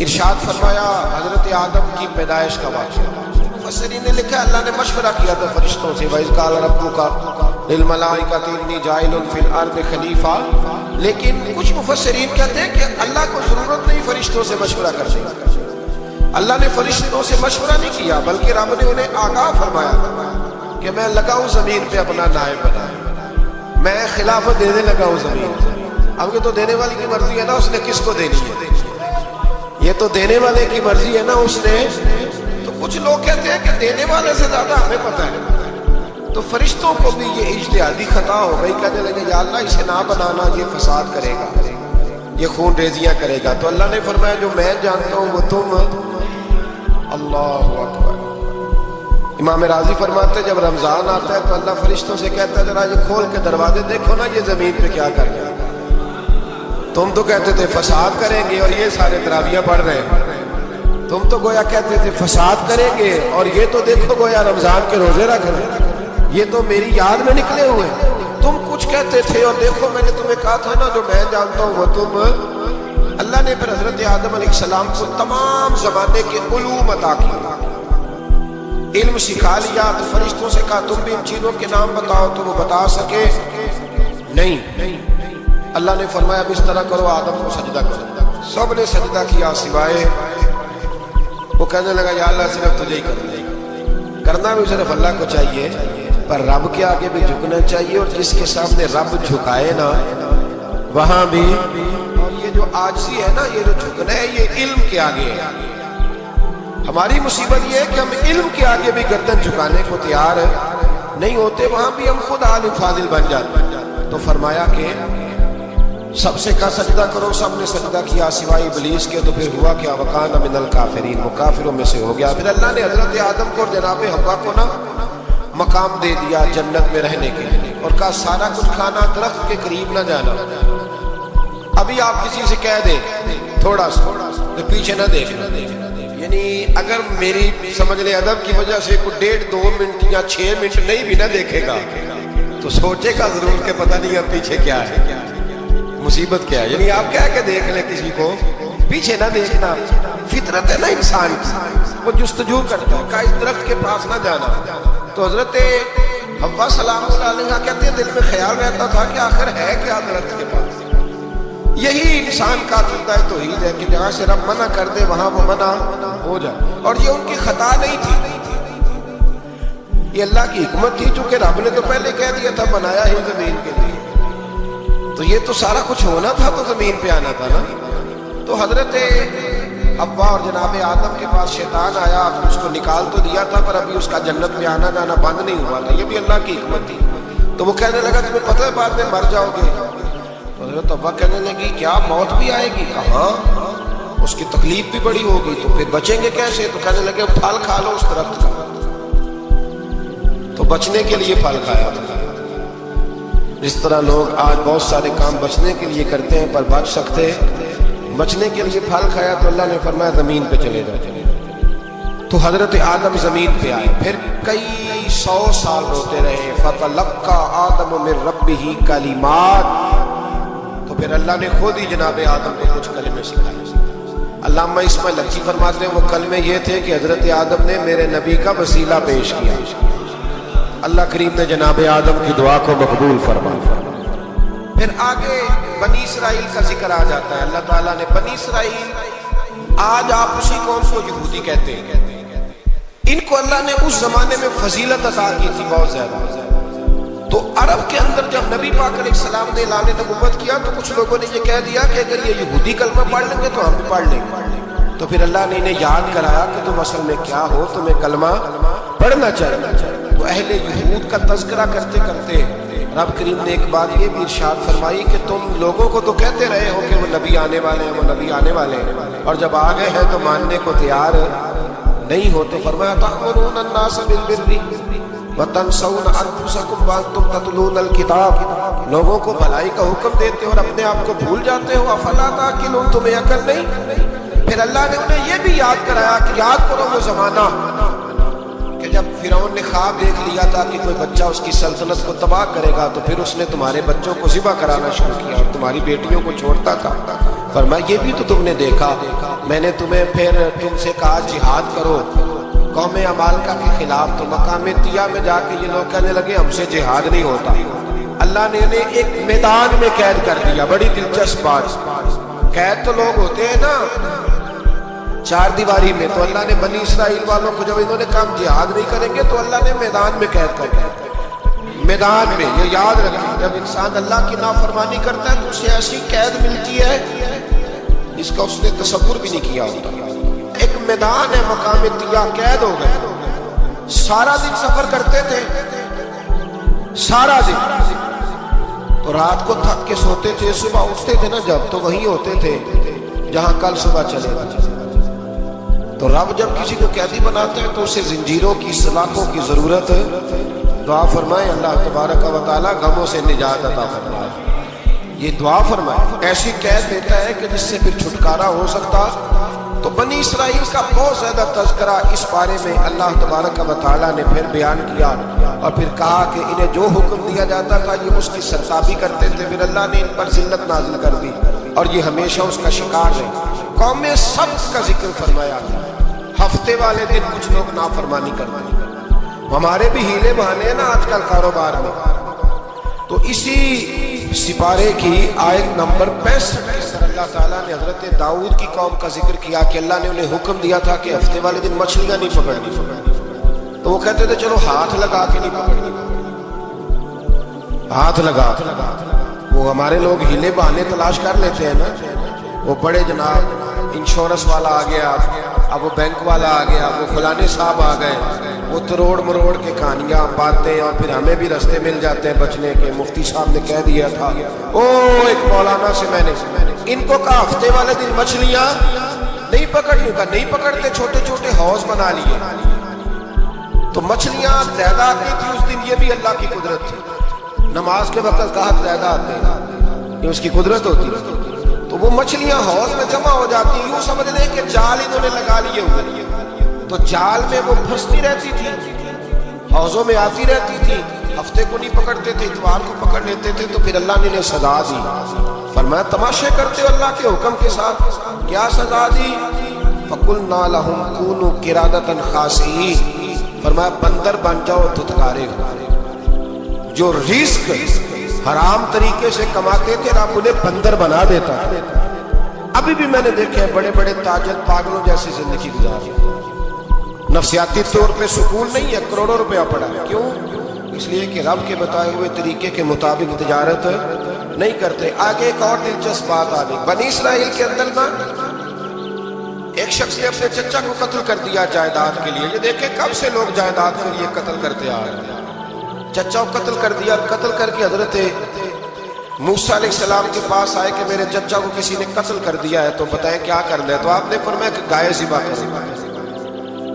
ارشاد فرمایا حضرت آدم کی پیدائش کا واقعہ۔ مفسرین نے لکھا اللہ نے مشورہ کیا تھا فرشتوں سے، وَإِذْ قَالَ رَبُّكَ لِلْمَلَائِكَةِ إِنِّي جَاعِلٌ فِي الْأَرْضِ خَلِيفَةً، لیکن کچھ مفسرین کہتے ہیں کہ اللہ کو ضرورت نہیں فرشتوں سے مشورہ کرنے کی۔ اللہ نے فرشتوں سے مشورہ نہیں کیا، بلکہ رب نے انہیں آگاہ فرمایا کہ میں لگاؤں زمین پہ اپنا نائب بنائے، میں خلافت دینے لگا ہوں زمین پہ۔ اب یہ تو دینے والی کی مرضی ہے نا، اس نے کس کو دینی ہے، یہ تو دینے والے کی مرضی ہے نا اس نے۔ تو کچھ لوگ کہتے ہیں کہ دینے والے سے زیادہ ہمیں پتہ ہے، تو فرشتوں کو بھی یہ اجتہادی خطا ہو گئی، کہنے لگے یا اللہ اسے نہ بنانا، یہ فساد کرے گا، یہ خون ریزیاں کرے گا۔ تو اللہ نے فرمایا جو میں جانتا ہوں وہ تم، اللہ اکبر۔ امام راضی فرماتے ہیں جب رمضان آتا ہے تو اللہ فرشتوں سے کہتا ہے ذرا یہ کھول کے دروازے دیکھو نا یہ زمین پہ کیا کر رہے ہیں، تم تو کہتے تھے فساد کریں گے اور یہ سارے تراویحیں پڑھ رہے ہیں، تم تو گویا کہتے تھے فساد کریں گے اور یہ تو دیکھو گویا رمضان کے روزے رکھ رہے ہیں، یہ تو میری یاد میں نکلے ہوئے ہیں۔ تم کچھ کہتے تھے اور دیکھو میں نے تمہیں کہا تھا نا جو میں جانتا ہوں وہ تم۔ اللہ نے پھر حضرت آدم علیہ السلام کو تمام زمانے کے علوم عطا کیے، علم سکھا لیا۔ تو فرشتوں سے کہا تم بھی ان چیزوں کے نام بتاؤ، تو وہ بتا سکے نہیں۔ اللہ نے فرمایا اب اس طرح کرو آدم کو سجدہ کرو، سب نے سجدہ کیا سوائے وہ کہنے لگا یا اللہ صرف تجھے ہی کرنا بھی صرف اللہ کو چاہیے، پر رب کے آگے بھی جھکنا چاہیے، اور جس کے سامنے رب جھکائے نا وہاں بھی۔ اور یہ جو عاجزی ہے نا، یہ جو جھکنا ہے یہ علم کے آگے ہے۔ ہماری مصیبت یہ ہے کہ ہم علم کے آگے بھی گردن جھکانے کو تیار نہیں ہوتے، وہاں بھی ہم خود عالم فاضل بن جاتے ہیں۔ تو فرمایا کہ سب سے کہا سجدہ کرو، سب نے سجدہ کیا سوائے ابلیس کے۔ تو پھر ہوا کیا وکان من الکافرین، وہ کافروں میں سے ہو گیا۔ پھر اللہ نے حضرت آدم کو اور جناب حوا کو نا مقام دے دیا جنت میں رہنے کے لیے، اور کہا سارا کچھ کھانا، درخت کے قریب نہ جانا۔ ابھی آپ کسی سے کہہ دیں تھوڑا سا تو پیچھے نہ دیکھنا، یعنی اگر میری سمجھ لیں ادب کی وجہ سے کوئی 1.5 2 منٹ یا 6 منٹ نہیں بھی نہ دیکھے گا تو سوچے گا ضرور کہ پتہ نہیں اب پیچھے کیا ہے، مصیبت کیا ہے۔ یعنی آپ کہہ کے دیکھ لیں کسی کو، پیچھے نہ دیکھنا، فطرت ہے نا انسان کی، وہ جستجو کرتا ہے، کہا اس درخت کے پاس نہ جانا۔ تو حضرت حوا سلام اللہ علیہ کہتے ہیں دل میں خیال رہتا تھا کہ آخر ہے کیا درخت کے پاس۔ یہی انسان کا عقیدہ توحید ہے کہ جہاں سے رب منع کر دے وہاں وہ منع ہو جائے، اور یہ ان کی خطا نہیں تھی، یہ اللہ کی حکمت تھی، چونکہ رب نے تو پہلے کہہ دیا تھا بنایا ہی زمین کے لیے، تو یہ تو سارا کچھ ہونا تھا تو زمین پہ آنا تھا نا۔ تو حضرت حوا اور جناب آدم کے پاس شیطان آیا، اس کو نکال تو دیا تھا پر ابھی اس کا جنت میں آنا جانا بند نہیں ہوا تھا، یہ بھی اللہ کی حکمت تھی۔ تو وہ کہنے لگا تمہیں پتہ ہے بعد میں مر جاؤ گے۔ تو حضرت حوا کہنے لگی کیا موت بھی آئے گی؟ کہاں، اس کی تکلیف بھی بڑی ہوگی، تو پھر بچیں گے کیسے؟ تو کہنے لگے پھل کھا لو اس درخت کا۔ تو بچنے کے لیے پھل کھایا تھا۔ اس طرح لوگ آج بہت سارے کام بچنے کے لیے کرتے ہیں پر بچ سکتے، بچنے کے لیے پھل کھایا تو اللہ نے فرمایا زمین پہ چلے جاؤ۔ تو حضرت آدم زمین پہ آئے، پھر کئی 100 سال روتے رہے۔ فَتَلَقَّى آدَمُ مِن رَبِّهِ کَلِمَاتٍ، تو پھر اللہ نے خود ہی جناب آدم کو کچھ کلمے سکھائے۔ علامہ اسماعیل لکھی فرماتے ہیں وہ کلمے یہ تھے کہ حضرت آدم نے میرے نبی کا وسیلہ پیش کیا، اللہ کریم نے جناب آدم کی دعا کو مقبول فرمایا۔ پھر آگے بنی اسرائیل کا ذکر آ جاتا ہے۔ اللہ تعالیٰ نے بنی اسرائیل، آج آپ اسی قوم کو یہودی کہتے ہیں، ان کو اللہ نے اس زمانے میں فضیلت عطا کی تھی بہت زیادہ۔ تو عرب کے اندر جب نبی پاک علیہ السلام نے اعلان نبوت کیا تو کچھ لوگوں نے یہ کہہ دیا کہ اگر یہ یہودی کلمہ پڑھ لیں گے تو ہم بھی پڑھ لیں گے۔ تو پھر اللہ نے انہیں یاد کرایا کہ تم اصل میں کیا ہو، تمہیں کلمہ پڑھنا چاہیے۔ تو اہل یہود کا تذکرہ کرتے کرتے رب کریم نے ایک بات یہ بھی ارشاد فرمائی کہ تم لوگوں کو تو کہتے رہے ہو کہ وہ نبی آنے والے ہیں، وہ نبی آنے والے ہیں، اور جب آ گئے ہیں تو ماننے کو تیار نہیں ہوتے۔ فرمایا تأمرون الناس بالبر، وَتَنْسَوْنَ أَنفُسَكُمْ وَأَنْتُمْ تَتْلُونَ الْكِتَابَ، لوگوں کو بھلائی کا حکم دیتے ہو اور اپنے آپ کو بھول جاتے ہو. افلا تعقلون، تمہیں عقل نہیں؟ پھر اللہ نے انہیں یہ بھی یاد کرایا کہ یاد کرو وہ زمانہ کہ جب فرعون نے خواب دیکھ لیا تھا کہ کوئی بچہ اس کی سلطنت کو تباہ کرے گا، تو پھر اس نے تمہارے بچوں کو ذبح کرانا شروع کیا اور تمہاری بیٹیوں کو چھوڑتا تھا. فرمایا یہ بھی تو تم نے دیکھا. میں نے تمہیں پھر تم سے کہا جہاد کرو قوم عمالقہ کے خلاف، تو مقام طیہ میں جا کے یہ لوگ کہنے لگے ہم سے جہاد نہیں ہوتا. اللہ نے انہیں ایک میدان میں قید کر دیا. بڑی دلچسپ بات. قید تو لوگ ہوتے ہیں نا چار دیواری میں، تو اللہ نے بنی اسرائیل والوں کو جب انہوں نے کہا جہاد نہیں کریں گے تو اللہ نے میدان میں قید کر دیا. میدان میں. یہ یاد رکھیں، جب انسان اللہ کی نافرمانی کرتا ہے تو اسے ایسی قید ملتی ہے جس کا اس نے تصور بھی نہیں کیا ہوتا. ایک میدان ہے مقام طیہ، قید ہو گئے. سارا دن سفر کرتے تھے، سارا دن. تو رات کو تھک کے سوتے تھے، صبح اٹھتے تھے نا جب، تو وہیں ہوتے تھے جہاں کل صبح چلے گا. تو رب جب کسی کو قیدی بناتا ہے تو اسے زنجیروں کی سلاخوں کی ضرورت ہے. دعا فرمائے اللہ تبارک و تعالیٰ غموں سے نجات عطا فرمائے. یہ دعا فرمائے. ایسی قید دیتا ہے کہ جس سے پھر چھٹکارا ہو سکتا. تو بنی اسرائیل کا بہت زیادہ تذکرہ اس بارے میں اللہ تبارک و تعالیٰ نے پھر بیان کیا اور پھر کہا کہ انہیں جو حکم دیا جاتا تھا یہ اس کی سرتابی کرتے تھے. پھر اللہ نے ان پر ذلت نازل کر دی اور یہ ہمیشہ اس کا شکار رہے. قوم سبت کا ذکر فرمایا. ہفتے والے دن کچھ لوگ نافرمانی کرتے ہیں. ہمارے بھی ہیلے بہانے ہیں نا آج کل کاروبار میں. تو اسی سپارے کی آیت نمبر 65 کے اندر اللہ تعالیٰ نے حضرت داؤد کی قوم کا ذکر کیا کہ اللہ نے انہیں حکم دیا تھا کہ ہفتے والے دن مچھلیاں نہیں پکڑنی. تو وہ کہتے تھے چلو ہاتھ لگا کے نہیں پکڑنی، ہاتھ لگا. وہ ہمارے لوگ ہیلے بہانے تلاش کر لیتے ہیں نا. وہ بڑے جناب انشورنس والا آ گیا، اب وہ بینک والا آ گیا، وہ فلانے صاحب آ گئے. وہ تروڑ مروڑ کے کہانیاں باتیں، اور پھر ہمیں بھی رستے مل جاتے ہیں بچنے کے. مفتی صاحب نے کہہ دیا تھا، او ایک مولانا سے میں نے ان کو کہا ہفتے والے دن مچھلیاں نہیں پکڑنی. کا نہیں پکڑتے، چھوٹے چھوٹے حوض بنا لیے. تو مچھلیاں زیادہ آتی تھی اس دن. یہ بھی اللہ کی قدرت تھی. نماز کے وقت گاہک زیادہ آتے ہیں، یہ اس کی قدرت ہوتی ہے. تو وہ مچھلیاں حوض میں جمع ہو جاتی. یوں سمجھ لیں کہ جال انہوں نے لگا لیے ہوئے. تو جال میں وہ پھنستی رہتی تھی، حوضوں میں آتی رہتی تھی. ہفتے کو نہیں پکڑتے تھے، اتوار کو پکڑ لیتے تھے. تو پھر اللہ نے انہیں سزا دی. فرمایا تماشے کرتے ہو اللہ کے حکم کے ساتھ. کیا سزا دی؟ فَقُلْنَا لَهُمْ كُونُوا قِرَادَةً خَاسِئِينَ. فرمایا بندر بن جاؤ دھتکارے. جو رزق حرام طریقے سے کماتے تھے رب انہیں بندر بنا دیتا ہے. ابھی بھی میں نے دیکھے بڑے بڑے تاجر پاگلوں جیسی زندگی گزار. نفسیاتی طور پہ سکون نہیں ہے، کروڑوں روپیہ پڑا ہے. کیوں؟ اس لیے کہ رب کے بتائے ہوئے طریقے کے مطابق تجارت نہیں کرتے. آگے ایک اور دلچسپ بات آ گئی. بنی اسرائیل کے اندر نا ایک شخص نے اپنے چچا کو قتل کر دیا جائیداد کے لیے. یہ دیکھیں کب سے لوگ جائیداد کے لیے قتل کرتے آ رہے ہیں. چچا کو قتل کر دیا. قتل کر کے حضرت موسیٰ علیہ السلام کے پاس آئے کہ میرے چچا کو کسی نے قتل کر دیا ہے، تو بتائیں کیا کرنا ہے. تو آپ نے فرمایا کہ گائے ذبح کرو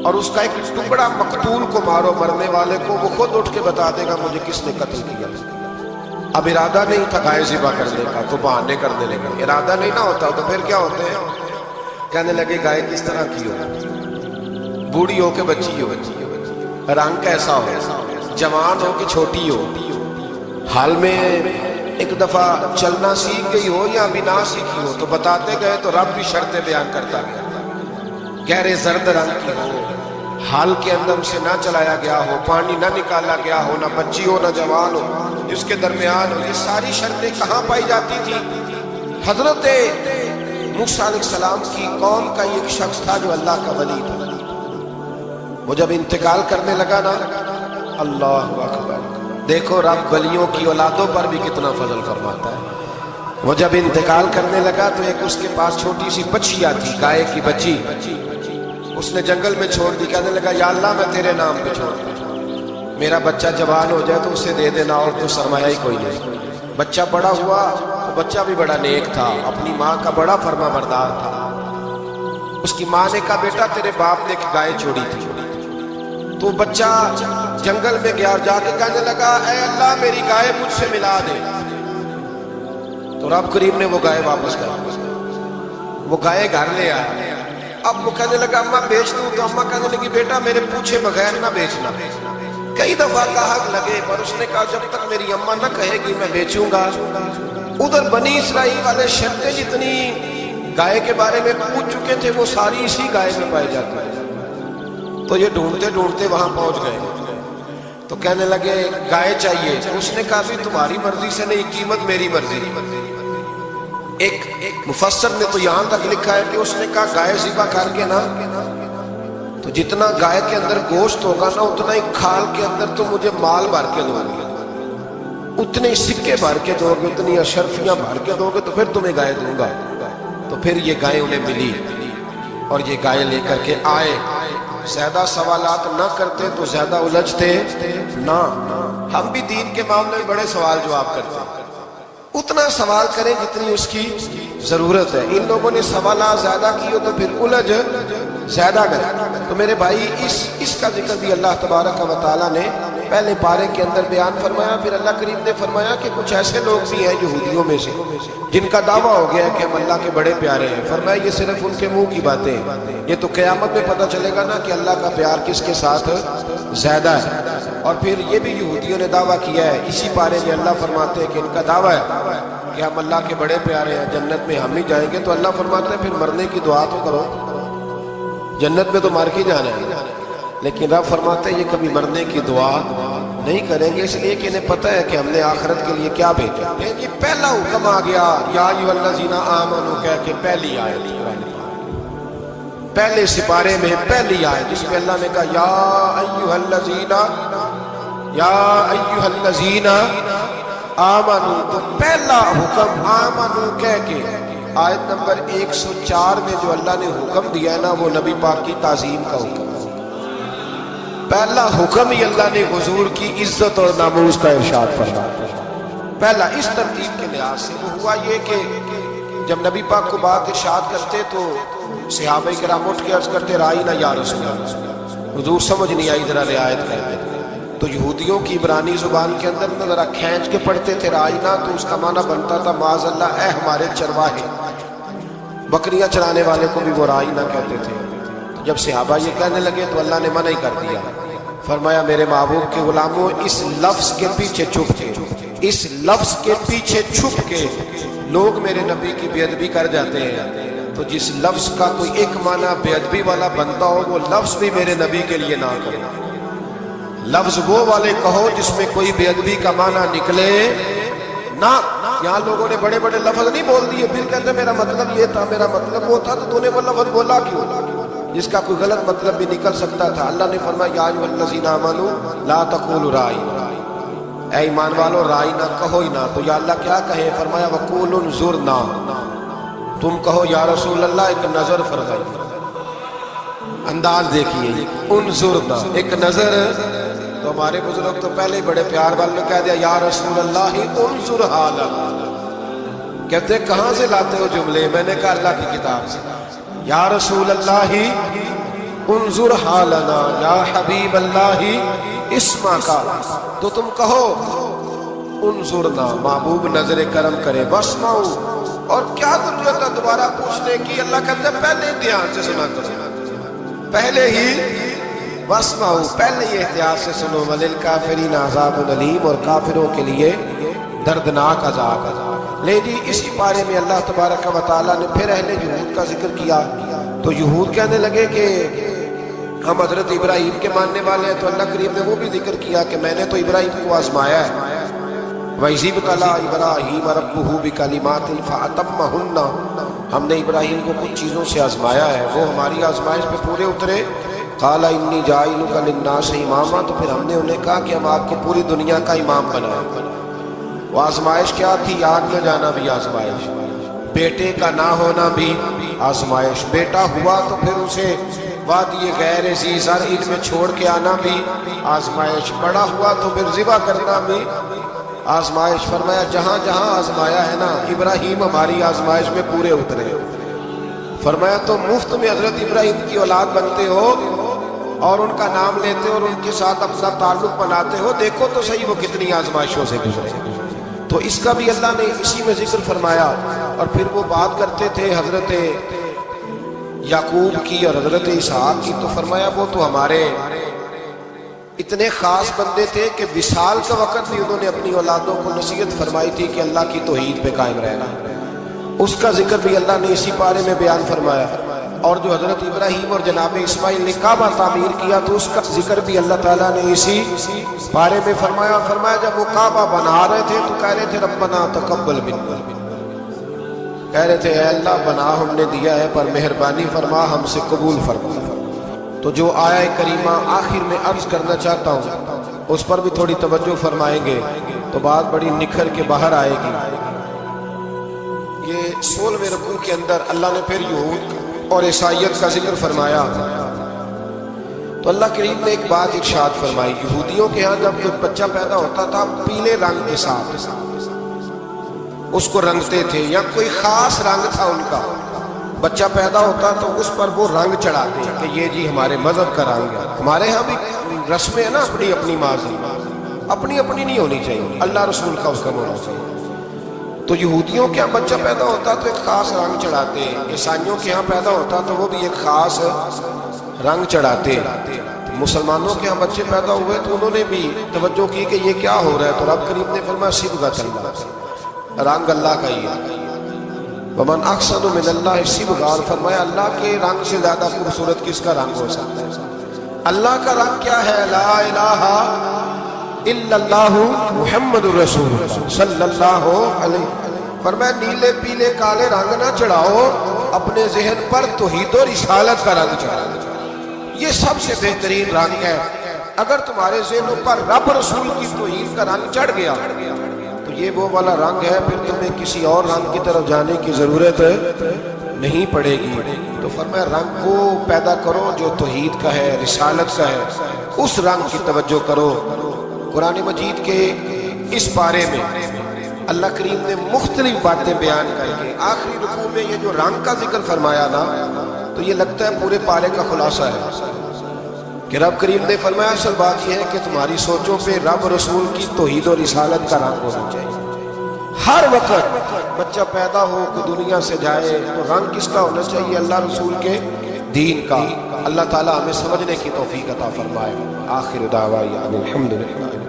اور اس کا ایک ٹکڑا مقتول کو مارو، مرنے والے کو. وہ خود اٹھ کے بتا دے گا مجھے کس نے قتل کیا. اب ارادہ نہیں تھا گائے ذبح کرنے کا تو بہانے کرنے لگے. ارادہ نہیں نہ ہوتا تو پھر کیا ہوتے ہیں؟ کہنے لگے گائے کس طرح کی ہو، بوڑھی ہو کے بچی ہو، رنگ کیسا ہو، جوان ہو کہ چھوٹی ہو، حال میں ایک دفعہ چلنا سیکھ گئی ہو یا ابھی نہ سیکھی ہو. تو بتاتے گئے تو رب بھی شرطیں بیان کرتا گیا. گہرے زرد رنگ کی ہو، حال کے اندر سے نہ چلایا گیا ہو، پانی نہ نکالا گیا ہو، نہ بچی ہو نہ جوان ہو، اس کے درمیان ہو. یہ ساری شرطیں کہاں پائی جاتی تھی؟ حضرت موسیٰ علیہ السلام کی قوم کا ایک شخص تھا جو اللہ کا ولی تھا. وہ جب انتقال کرنے لگا نا، اللہ اکبر، دیکھو رب ولیوں کی اولادوں پر بھی کتنا فضل فرماتا ہے. وہ جب انتقال کرنے لگا تو ایک اس کے پاس چھوٹی سی بچیا تھی، گائے کی بچی. اس نے جنگل میں چھوڑ دی. کہنے لگا یا اللہ میں تیرے نام پہ چھوڑ دوں، میرا بچہ جوان ہو جائے تو اسے دے دینا، اور تو سرمایہ ہی کوئی نہیں. بچہ بڑا ہوا، بچہ بھی بڑا نیک تھا، اپنی ماں کا بڑا فرما بردار تھا. اس کی ماں نے کہا بیٹا تیرے باپ نے ایک گائے چھوڑی تھی، تو بچہ جنگل میں گیا، جا کے کہنے لگا اے اللہ میری گائے مجھ سے ملا دے۔ تو رب کریم نے وہ گائے واپس کر دی، وہ گائے گھر لے آیا۔ اب وہ کہنے لگا اماں بیچ دوں، تو اماں کہنے لگی بیٹا میرے پوچھے بغیر نہ بیچنا۔ کئی دفعہ کہا حق لگے، پر اس نے کہا جب تک میری اماں نہ کہے گی میں بیچوں گا۔ ادھر بنی اسرائیل والے شرطیں جتنی گائے کے بارے میں پوچھ چکے تھے وہ ساری اسی گائے میں پائے جاتے ہیں۔ تو یہ ڈھونڈتے ڈھونڈتے وہاں پہنچ گئے، تو کہنے لگے گائے چاہیے۔ اس نے کہا بھی تمہاری مرضی سے نہیں، قیمت میری مرضی۔ ایک مفسر نے تو یہاں تک لکھا ہے کہ اس نے کہا گائے ذبح کر کے نا، تو جتنا گائے کے اندر گوشت ہوگا نا اتنا ہی کھال کے اندر تو مجھے مال بھر کے دو گے، اتنے سکے بھر کے دو گے، اتنی اشرفیاں بھر کے دو گے تو پھر تمہیں گائے دوں گا۔ تو پھر یہ گائے انہیں ملی اور یہ گائے لے کر کے آئے۔ زیادہ سوالات نہ کرتے تو زیادہ الجھتے نہ۔ ہم بھی دین کے معاملے میں بڑے سوال جواب کرتے ہیں، اتنا سوال کریں جتنی اس کی ضرورت ہے۔ ان لوگوں نے سوالات زیادہ کیے تو پھر الجھ زیادہ کریں۔ تو میرے بھائی اس کا ذکر بھی اللہ تبارک و تعالیٰ نے پہلے پارے کے اندر بیان فرمایا۔ پھر اللہ کریم نے فرمایا کہ کچھ ایسے لوگ بھی ہیں یہودیوں میں سے جن کا دعویٰ ہو گیا ہے کہ ہم اللہ کے بڑے پیارے ہیں۔ فرمایا یہ صرف ان کے منہ کی باتیں ہیں، یہ تو قیامت میں پتہ چلے گا نا کہ اللہ کا پیار کس کے ساتھ زیادہ ہے۔ اور پھر یہ بھی یہودیوں نے دعویٰ کیا ہے، اسی پارے میں اللہ فرماتے ہیں کہ ان کا دعویٰ ہے کہ ہم اللہ کے بڑے پیارے ہیں، جنت میں ہم ہی جائیں گے۔ تو اللہ فرماتے ہیں پھر مرنے کی دعا تو کرو، جنت میں تو مر کے جانا ہے۔ لیکن رب فرماتے ہیں یہ کبھی مرنے کی دعا نہیں کریں گے، اس لیے کہ انہیں پتہ ہے کہ ہم نے آخرت کے لیے کیا بھیجا۔ یہ پہلا حکم آ گیا یا ایھا الذین آمنوا کہہ کے، پہلی آیت پہلے سپارے میں پہلی آیت جس میں اللہ نے کہا یا ایھا الذین آمنوا، تو پہلا حکم آمنوا کہہ کے۔ آیت نمبر 104 میں جو اللہ نے حکم دیا ہے نا وہ نبی پاک کی تعظیم کا حکم، پہلا حکم ہی اللہ نے حضور کی عزت اور ناموس کا ارشاد فرمایا۔ پہلا اس ترتیب کے لحاظ سے وہ ہوا یہ کہ جب نبی پاک کو بات ارشاد کرتے تو صحابہ کرام اٹھ کے عرض کرتے رائینا یا رسول اللہ، حضور سمجھ نہیں آئی ذرا رعایت کرتے۔ تو یہودیوں کی عبرانی زبان کے اندر نہ ذرا کھینچ کے پڑھتے تھے رائینا، تو اس کا معنی بنتا تھا معاذ اللہ اے ہمارے چرواہے، بکریاں چرانے والے کو بھی وہ رائینا کہتے تھے۔ جب صحابہ یہ کہنے لگے تو اللہ نے منع ہی کر دیا، فرمایا میرے محبوب کے غلاموں اس لفظ کے پیچھے چھپ کے، اس لفظ کے پیچھے چھپ کے لوگ میرے نبی کی بے ادبی کر جاتے ہیں۔ تو جس لفظ کا کوئی ایک معنی بے ادبی والا بنتا ہو وہ لفظ بھی میرے نبی کے لیے نہ کرو، لفظ وہ والے کہو جس میں کوئی بے ادبی کا معنی نکلے نہ۔ یہاں لوگوں نے بڑے بڑے لفظ نہیں بول دیے، پھر کہتے میرا مطلب یہ تھا، میرا مطلب وہ تھا، تو تو نے وہ لفظ بولا کیوں جس کا کوئی غلط مطلب بھی نکل سکتا تھا۔ اللہ نے فرمایا یا ایھا الذین آمنوا لا تقولوا رائینا، اے ایمان والو رائینا کہو ہی نہ۔ تو یا اللہ کیا کہے؟ فرمایا وقولوا انظرنا، تم کہو یا رسول اللہ ایک نظر فرمائیے۔ انداز دیکھیے، انظرنا ایک نظر۔ تو ہمارے بزرگ تو پہلے ہی بڑے پیار والے نے کہہ دیا یا رسول اللہ انظر حالنا، کہتے کہاں سے لاتے ہو جملے؟ میں نے کہا اللہ کی کتاب سے۔ یا رسول اللہ انظر حالنا یا حبیب اللہ اسمع کا، تو تم کہو انظرنا، محبوب نظر کرم کرے، واسمعوا، اور کیا ضرورت ہے دوبارہ پوچھنے کی؟ اللہ کہتے ہیں پہلے ہی دھیان سے سنا کرو، پہلے ہی واسمعوا، پہلے ہی احتیاط سے سنو۔ وللکافرین عذاب علیم، اور کافروں کے لیے دردناک عذاب۔ لے جی اسی بارے میں اللہ تبارک و تعالیٰ نے پھر اہل یہود کا ذکر کیا۔ تو یہود کہنے لگے کہ ہم حضرت ابراہیم کے ماننے والے ہیں، تو اللہ کریم نے وہ بھی ذکر کیا کہ میں نے تو ابراہیم کو آزمایا ہے۔ وَإِذِ ابْتَلَىٰ إِبْرَاهِيمَ رَبُّهُ بِكَلِمَاتٍ فَأَتَمَّهُنَّ، ہم نے ابراہیم کو کچھ چیزوں سے آزمایا ہے، وہ ہماری آزمائش پہ پورے اترے۔ قَالَ إِنِّي جَاعِلُكَ لِلنَّاسِ إِمَامًا، تو پھر ہم نے انہیں کہا کہ ہم آپ کو پوری دنیا کا امام بنائیں۔ وہ آزمائش کیا تھی؟ آگ میں جانا بھی آزمائش، بیٹے کا نہ ہونا بھی آزمائش، بیٹا ہوا تو پھر اسے وادی غیر ذی زرع میں چھوڑ کے آنا بھی آزمائش، بڑا ہوا تو پھر ذبح کرنا بھی آزمائش۔ فرمایا جہاں جہاں آزمایا ہے نا ابراہیم ہماری آزمائش میں پورے اترے۔ فرمایا تو مفت میں حضرت ابراہیم کی اولاد بنتے ہو، اور ان کا نام لیتے اور ان کے ساتھ اپنا تعلق بناتے ہو، دیکھو تو صحیح وہ کتنی آزمائشوں سے گزرے۔ تو اس کا بھی اللہ نے اسی میں ذکر فرمایا۔ اور پھر وہ بات کرتے تھے حضرت یعقوب کی اور حضرت اسحاق کی، تو فرمایا وہ تو ہمارے اتنے خاص بندے تھے کہ وصال کا وقت بھی انہوں نے اپنی اولادوں کو نصیحت فرمائی تھی کہ اللہ کی توحید پہ قائم رہنا۔ اس کا ذکر بھی اللہ نے اسی پارے میں بیان فرمایا۔ اور جو حضرت ابراہیم اور جناب اسماعیل نے کعبہ تعمیر کیا تو اس کا ذکر بھی اللہ تعالیٰ نے اسی بارے میں فرمایا۔ فرمایا جب وہ کعبہ بنا رہے تھے تو کہہ رہے تھے ربنا تقبل منا، کہہ رہے تھے اے اللہ بنا ہم نے دیا ہے پر مہربانی فرما ہم سے قبول فرما۔ تو جو آیہ کریمہ آخر میں عرض کرنا چاہتا ہوں اس پر بھی تھوڑی توجہ فرمائیں گے تو بات بڑی نکھر کے باہر آئے گی۔ یہ 16ویں رکوع کے اندر اللہ نے پھر یہود اور عیسائیت کا ذکر فرمایا تو اللہ کریم نے ایک بات ارشاد فرمائی۔ یہودیوں کے ہاں جب کوئی بچہ پیدا ہوتا تھا پیلے رنگ کے ساتھ اس کو رنگتے تھے، یا کوئی خاص رنگ تھا ان کا، بچہ پیدا ہوتا تو اس پر وہ رنگ چڑھاتے ہیں کہ یہ جی ہمارے مذہب کا رنگ ہے۔ ہمارے ہاں بھی رسمیں ہیں نا اپنی اپنی ماضی، اپنی اپنی نہیں ہونی چاہیے، اللہ رسول کا حکم ہونا چاہیے۔ تو یہودیوں کے ہاں بچہ پیدا ہوتا تو ایک خاص رنگ چڑھاتے، عیسائیوں کے ہاں پیدا ہوتا تو وہ بھی ایک خاص رنگ چڑھاتے۔ مسلمانوں کے ہاں بچے پیدا ہوئے تو انہوں نے بھی توجہ کی کہ یہ کیا ہو رہا ہے، تو رب کریم نے فرمایا صبغۃ اللہ، رنگ اللہ کا ہی ہے۔ ومن احسن من اللہ صبغۃ، فرمایا اللہ کے رنگ سے زیادہ خوبصورت کس کا رنگ ہو سکتا ہے؟ اللہ کا رنگ کیا ہے؟ لا الہ الا اللہ محمد الرسول صلی اللہ علیہ وسلم۔ فرمایا نیلے پیلے کالے رنگ نہ چڑھاؤ، اپنے ذہن پر توحید و رسالت کا رنگ چڑھاؤ، یہ سب سے بہترین رنگ ہے۔ اگر تمہارے ذہنوں پر رب رسول کی توحید کا رنگ چڑھ گیا تو یہ وہ والا رنگ ہے، پھر تمہیں کسی اور رنگ کی طرف جانے کی ضرورت نہیں پڑے گی۔ تو فرمایا رنگ کو پیدا کرو جو توحید کا ہے، رسالت کا ہے، اس رنگ کی توجہ کرو۔ قرآن مجید کے اس پارے میں اللہ کریم نے مختلف باتیں بیان کر کے آخری رکوع میں یہ جو رنگ کا ذکر فرمایا نا تو یہ لگتا ہے پورے پارے کا خلاصہ ہے کہ رب کریم نے فرمایا اصل بات یہ ہے کہ تمہاری سوچوں پہ رب رسول کی توحید و رسالت کا رنگ ہونا چاہیے۔ ہر وقت بچہ پیدا ہو کہ دنیا سے جائے تو رنگ کس کا ہونا چاہیے؟ اللہ رسول کے دین کا۔ اللہ تعالیٰ ہمیں سمجھنے کی توفیق عطا فرمائے۔ آخر دعوانا الحمدللہ۔